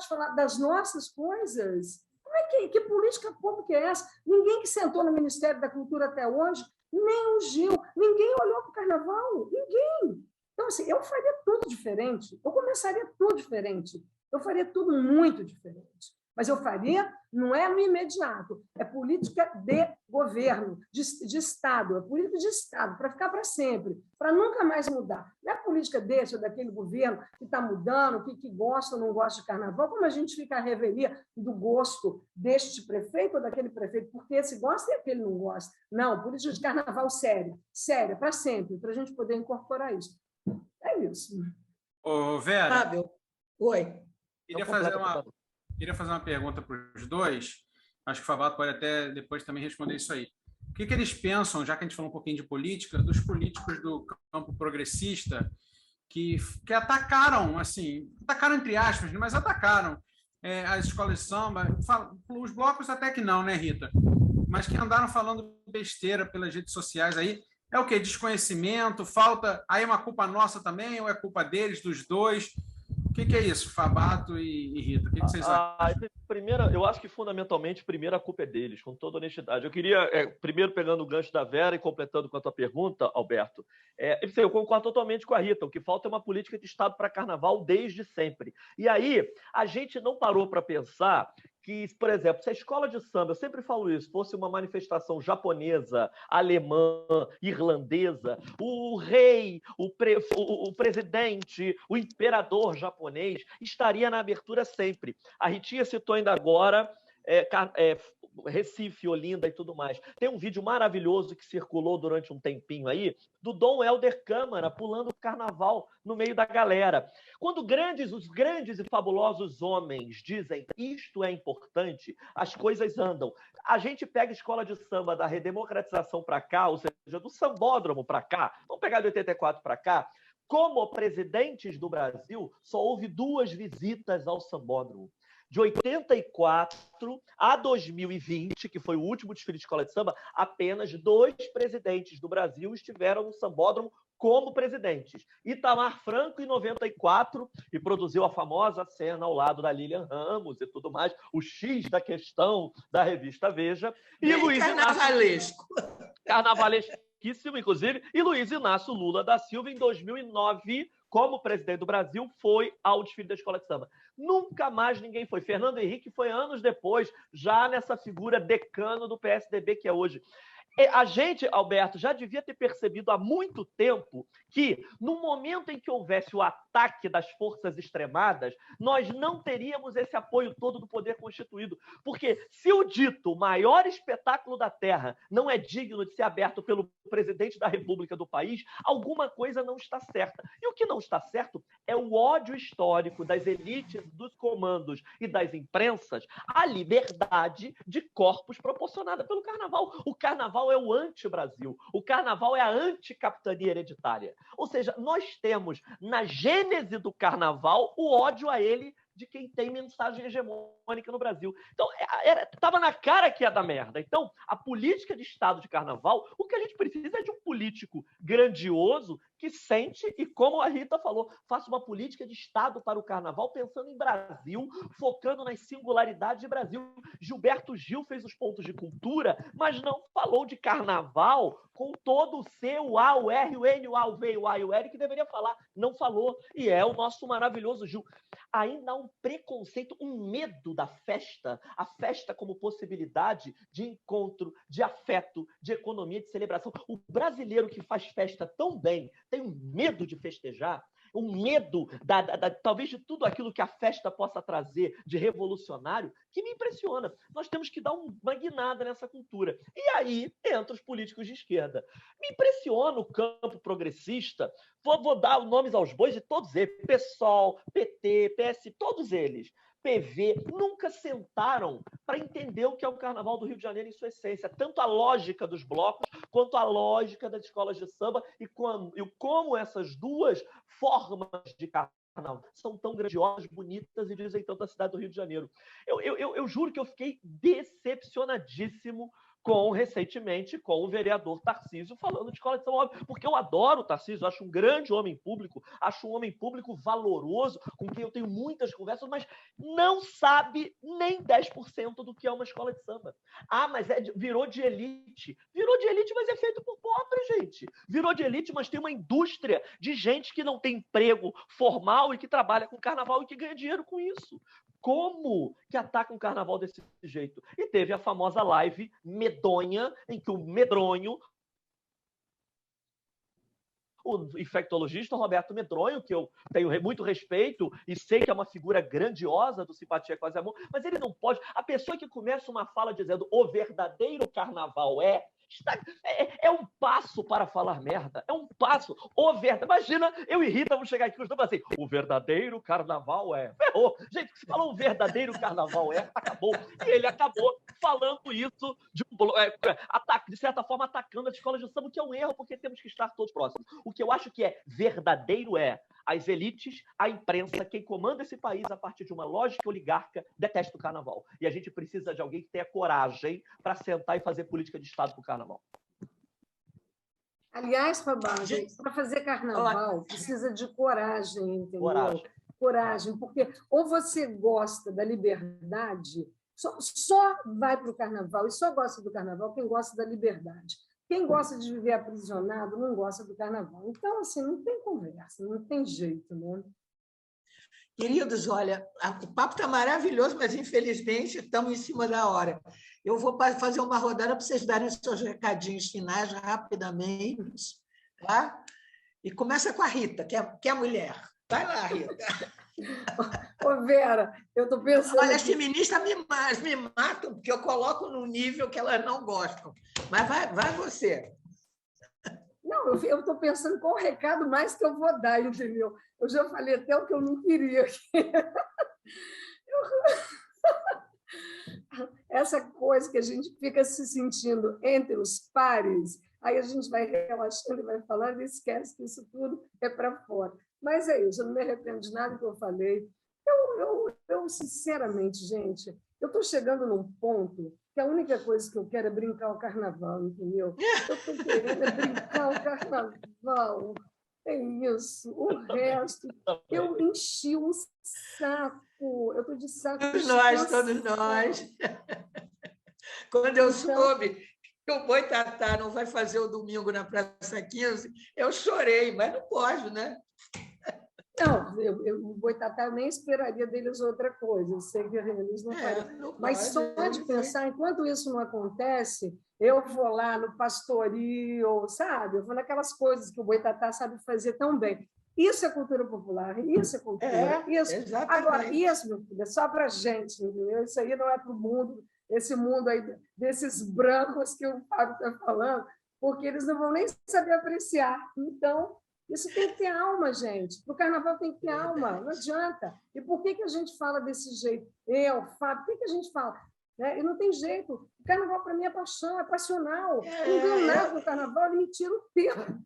falar das nossas coisas. Como é que política pública é essa? Ninguém que sentou no Ministério da Cultura até hoje, nem o Gil, ninguém olhou para o carnaval, ninguém. Então, assim, eu faria tudo diferente, eu começaria tudo diferente, eu faria tudo muito diferente. Mas eu faria, não é no imediato, é política de governo, de Estado, é política de Estado, para ficar para sempre, para nunca mais mudar. Não é política desse ou daquele governo que está mudando, que gosta ou não gosta de carnaval, como a gente fica à revelia do gosto deste prefeito ou daquele prefeito, porque esse gosta e aquele não gosta. Não, política de carnaval séria, para sempre, para a gente poder incorporar isso. É isso. Ô, Vera, Fábio, oi. Queria fazer uma pergunta para os dois. Acho que o Favato pode até depois também responder isso aí. O que eles pensam, já que a gente falou um pouquinho de política, dos políticos do campo progressista que atacaram, assim, atacaram entre aspas, mas atacaram as escolas de samba, os blocos até que não, né, Rita? Mas que andaram falando besteira pelas redes sociais aí. É o quê? Desconhecimento? Falta... Aí é uma culpa nossa também ou é culpa deles, dos dois? O que é isso, Favato e Rita? O que vocês acham? Eu acho que, fundamentalmente, primeiro a culpa é deles, com toda honestidade. Eu queria, primeiro, pegando o gancho da Vera e completando com a tua pergunta, Alberto, eu concordo totalmente com a Rita. O que falta é uma política de Estado para carnaval desde sempre. E aí, a gente não parou para pensar que, por exemplo, se a escola de samba, eu sempre falo isso, fosse uma manifestação japonesa, alemã, irlandesa, o rei, o presidente, o imperador japonês estaria na abertura sempre. A Ritinha citou ainda agora Recife, Olinda e tudo mais. Tem um vídeo maravilhoso que circulou durante um tempinho aí, do Dom Helder Câmara pulando o carnaval no meio da galera. Quando os grandes e fabulosos homens dizem isto é importante, as coisas andam. A gente pega a escola de samba da redemocratização para cá, ou seja, do sambódromo para cá, vamos pegar de 84 para cá, como presidentes do Brasil, só houve 2 visitas ao sambódromo. De 84 a 2020, que foi o último desfile de escola de samba, apenas 2 presidentes do Brasil estiveram no sambódromo como presidentes. Itamar Franco, em 94, e produziu a famosa cena ao lado da Lilian Ramos e tudo mais, o X da questão da revista Veja. E Luiz carnavalesco. Carnavalesquíssimo, inclusive. E Luiz Inácio Lula da Silva, em 2009, como presidente do Brasil, foi ao desfile da Escola de Samba. Nunca mais ninguém foi. Fernando Henrique foi anos depois, já nessa figura decano do PSDB que é hoje. A gente, Alberto, já devia ter percebido há muito tempo que, no momento em que houvesse o ataque das forças extremadas, nós não teríamos esse apoio todo do poder constituído. Porque se o dito maior espetáculo da Terra não é digno de ser aberto pelo presidente da República do país, alguma coisa não está certa. E o que não está certo é o ódio histórico das elites, dos comandos e das imprensas à liberdade de corpos proporcionada pelo Carnaval. O Carnaval é o anti-Brasil. O Carnaval é a anticapitania hereditária. Ou seja, nós temos na gênese do Carnaval o ódio a ele de quem tem mensagem hegemônica no Brasil. Então, estava na cara que ia dar merda. Então, a política de Estado de Carnaval, o que a gente precisa é de um político grandioso que sente e, como a Rita falou, faça uma política de Estado para o Carnaval pensando em Brasil, focando nas singularidades de Brasil. Gilberto Gil fez os pontos de cultura, mas não falou de Carnaval com todo o C, o A, o R, o N, o A, o V, o A e o L que deveria falar. Não falou. E é o nosso maravilhoso Gil. Ainda há um preconceito, um medo da festa, a festa como possibilidade de encontro, de afeto, de economia, de celebração. O brasileiro que faz festa tão bem tem um medo de festejar, um medo talvez de tudo aquilo que a festa possa trazer de revolucionário, que me impressiona. Nós temos que dar uma guinada nessa cultura. E aí entra os políticos de esquerda. Me impressiona o campo progressista. Vou dar nomes aos bois de todos eles. PSOL, PT, PS, todos eles. PV, nunca sentaram para entender o que é o Carnaval do Rio de Janeiro em sua essência, tanto a lógica dos blocos quanto a lógica das escolas de samba e como essas duas formas de carnaval são tão grandiosas, bonitas e dizem tanto a cidade do Rio de Janeiro. Eu juro que eu fiquei decepcionadíssimo recentemente com o vereador Tarcísio falando de escola de samba, porque eu adoro o Tarcísio, acho um grande homem público, acho um homem público valoroso, com quem eu tenho muitas conversas, mas não sabe nem 10% do que é uma escola de samba. Ah, mas virou de elite. Virou de elite, mas é feito por pobre, gente. Virou de elite, mas tem uma indústria de gente que não tem emprego formal e que trabalha com carnaval e que ganha dinheiro com isso. Como que ataca um carnaval desse jeito? E teve a famosa live medonha, em que o medronho, o infectologista Roberto Medronho, que eu tenho muito respeito e sei que é uma figura grandiosa do Simpatia Quase Amor, mas ele não pode... A pessoa que começa uma fala dizendo o verdadeiro carnaval é um passo para falar merda. É um passo. Imagina, eu e Rita vamos chegar aqui e assim, o verdadeiro carnaval ferrou. Gente, se falou o verdadeiro carnaval acabou. E ele acabou falando isso de certa forma atacando as escolas de samba, que é um erro, porque temos que estar todos próximos. O que eu acho que é verdadeiro as elites, a imprensa, quem comanda esse país a partir de uma lógica oligarca, detesta o carnaval. E a gente precisa de alguém que tenha coragem para sentar e fazer política de Estado para o carnaval. Aliás, Fabário, para fazer carnaval precisa de coragem, entendeu? Coragem, porque ou você gosta da liberdade, só vai para o carnaval e só gosta do carnaval quem gosta da liberdade. Quem gosta de viver aprisionado não gosta do carnaval. Então, assim, não tem conversa, não tem jeito, né? Queridos, olha, o papo está maravilhoso, mas, infelizmente, estamos em cima da hora. Eu vou fazer uma rodada para vocês darem os seus recadinhos finais rapidamente, tá? E começa com a Rita, que é a mulher. Vai lá, Rita. Ô, Vera, eu estou pensando... Olha, as feministas me matam, porque eu coloco num nível que elas não gostam. Mas vai você. Não, eu estou pensando qual o recado mais que eu vou dar, entendeu? Eu já falei até o que eu não queria. Essa coisa que a gente fica se sentindo entre os pares, aí a gente vai relaxando e vai falando e esquece que isso tudo é para fora. Mas é isso, eu não me arrependo de nada que eu falei. Eu sinceramente, gente, eu estou chegando num ponto que a única coisa que eu quero é brincar o carnaval, entendeu? Eu estou querendo brincar o carnaval. É isso. O resto, eu enchi um saco. Eu estou de saco. Todos nós. Quando eu soube que o Boitatá não vai fazer o domingo na Praça 15, eu chorei, mas não pode, né? Não, o Boitatá, eu nem esperaria deles outra coisa. Eu sei que eles não fariam. Mas só de pensar, enquanto isso não acontece, eu vou lá no pastoril, sabe? Eu vou naquelas coisas que o Boitatá sabe fazer tão bem. Isso é cultura popular, isso é cultura. Isso. Exatamente. Agora, isso, meu filho, é só para a gente, entendeu? Isso aí não é para o mundo, esse mundo aí desses brancos que o Fábio está falando, porque eles não vão nem saber apreciar. Então, isso tem que ter alma, gente. Para o carnaval tem que ter alma, não adianta. E por que a gente fala desse jeito? Eu, Fábio, por que a gente fala? E não tem jeito. O carnaval, para mim, é paixão, é passional. Não deu nada no carnaval, ele me tira o tempo.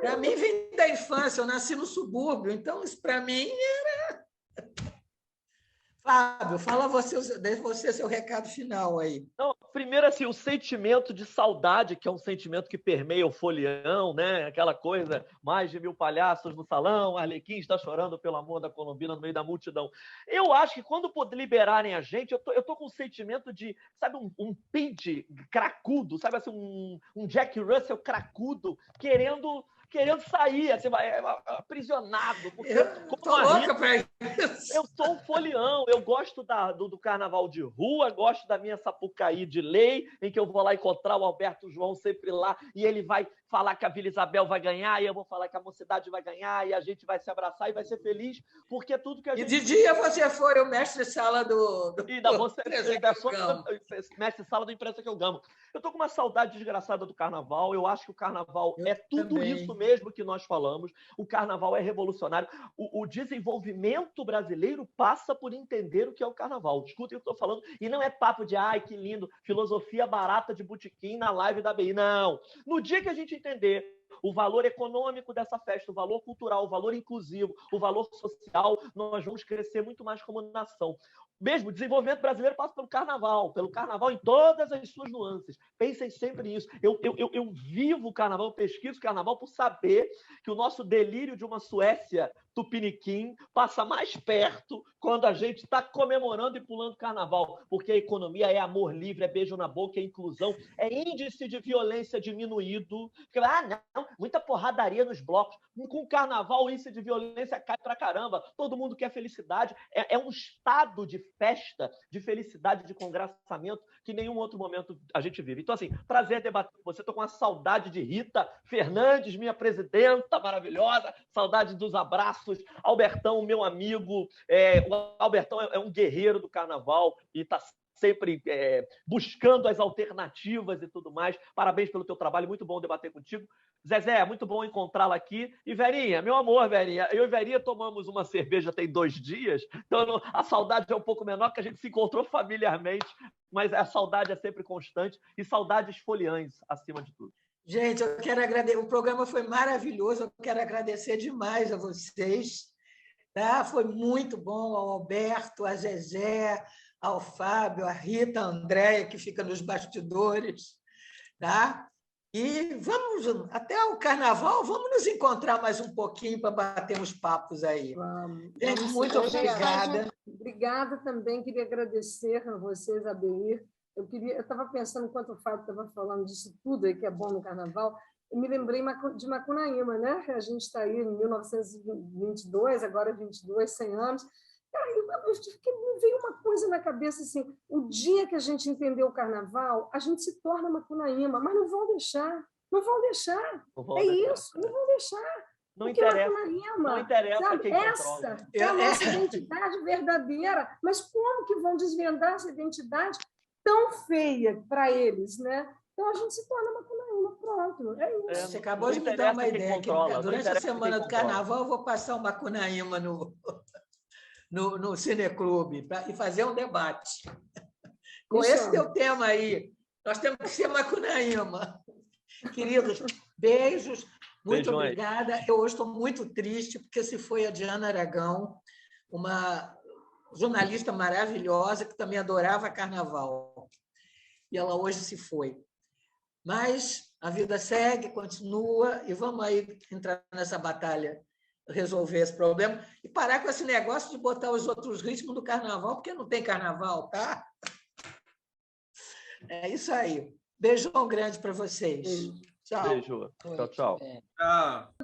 Para mim, vem da infância, eu nasci no subúrbio, então isso para mim era... Fábio, fala você seu recado final aí. Não, primeiro, assim, o sentimento de saudade, que é um sentimento que permeia o folião, né? Aquela coisa, mais de 1000 palhaços no salão, Arlequim está chorando pelo amor da Colombina no meio da multidão. Eu acho que quando liberarem a gente, eu tô com um sentimento de, sabe, um Pidge cracudo, sabe, assim, um Jack Russell cracudo, querendo sair, assim, aprisionado. Porque eu tô louca para isso. Eu sou um folião, eu gosto do carnaval de rua, gosto da minha Sapucaí de lei, em que eu vou lá encontrar o Alberto João sempre lá, e ele vai falar que a Vila Isabel vai ganhar, e eu vou falar que a Mocidade vai ganhar, e a gente vai se abraçar e vai ser feliz, porque é tudo que a gente... E de dia você foi o mestre-sala do mestre-sala do Imprensa que eu gamo. Eu tô com uma saudade desgraçada do carnaval, eu acho que o carnaval é tudo também. Isso mesmo que nós falamos, o carnaval é revolucionário, o desenvolvimento brasileiro passa por entender o que é o carnaval. Escutem o que eu estou falando, e não é papo de, ai, que lindo, filosofia barata de botequim na live da BI, não. No dia que a gente entender o valor econômico dessa festa, o valor cultural, o valor inclusivo, o valor social, nós vamos crescer muito mais como nação. Mesmo o desenvolvimento brasileiro passa pelo carnaval em todas as suas nuances. Pensem sempre nisso. Eu vivo o carnaval, eu pesquiso o carnaval por saber que o nosso delírio de uma Suécia tupiniquim passa mais perto quando a gente está comemorando e pulando carnaval, porque a economia é amor livre, é beijo na boca, é inclusão, é índice de violência diminuído. Não, muita porradaria nos blocos. Com o carnaval, o índice de violência cai pra caramba. Todo mundo quer felicidade. É um estado de festa, de felicidade, de congraçamento que em nenhum outro momento a gente vive. Então, assim, prazer debater com você. Estou com uma saudade de Rita Fernandes, minha presidenta maravilhosa, saudade dos abraços. Albertão, meu amigo, o Albertão é um guerreiro do carnaval e está sempre buscando as alternativas e tudo mais. Parabéns pelo teu trabalho, muito bom debater contigo. Zezé, muito bom encontrá-la aqui. E Verinha, meu amor, Verinha, eu e Verinha tomamos uma cerveja tem 2 dias, então a saudade é um pouco menor, que a gente se encontrou familiarmente, mas a saudade é sempre constante e saudades foliãs, acima de tudo. Gente, eu quero agradecer, o programa foi maravilhoso, eu quero agradecer demais a vocês. Tá? Foi muito bom ao Alberto, a Zezé, ao Fábio, a Rita, a Andréia, que fica nos bastidores. Tá? E vamos, até o carnaval, vamos nos encontrar mais um pouquinho para bater uns papos aí. Gente, muito obrigada. Obrigada também, queria agradecer a vocês, a BI. Eu estava pensando, enquanto o Fábio estava falando disso tudo aí que é bom no carnaval, eu me lembrei de Macunaíma, né? A gente está aí em 1922, agora 22, 100 anos. Aí me veio uma coisa na cabeça assim: o dia que a gente entendeu o carnaval, a gente se torna Macunaíma, mas não vão deixar. Não vão deixar. Isso, não vão deixar. Não interessa. Não interessa, sabe? Quem essa é a nossa identidade verdadeira. Mas como que vão desvendar essa identidade tão feia para eles, né? Então a gente se torna Macunaíma, pronto. É isso. Você acabou de me dar uma ideia que durante a semana do carnaval eu vou passar o Macunaíma no Cineclube e fazer um debate. Com esse teu tema aí, nós temos que ser Macunaíma. Queridos, beijos, muito obrigada. Eu hoje estou muito triste, porque se foi a Diana Aragão, uma jornalista maravilhosa que também adorava carnaval. E ela hoje se foi. Mas a vida segue, continua, e vamos aí entrar nessa batalha, resolver esse problema e parar com esse negócio de botar os outros ritmos do carnaval, porque não tem carnaval, tá? É isso aí. Beijão grande para vocês. Beijo. Tchau. Beijo. Tchau, tchau. Tchau.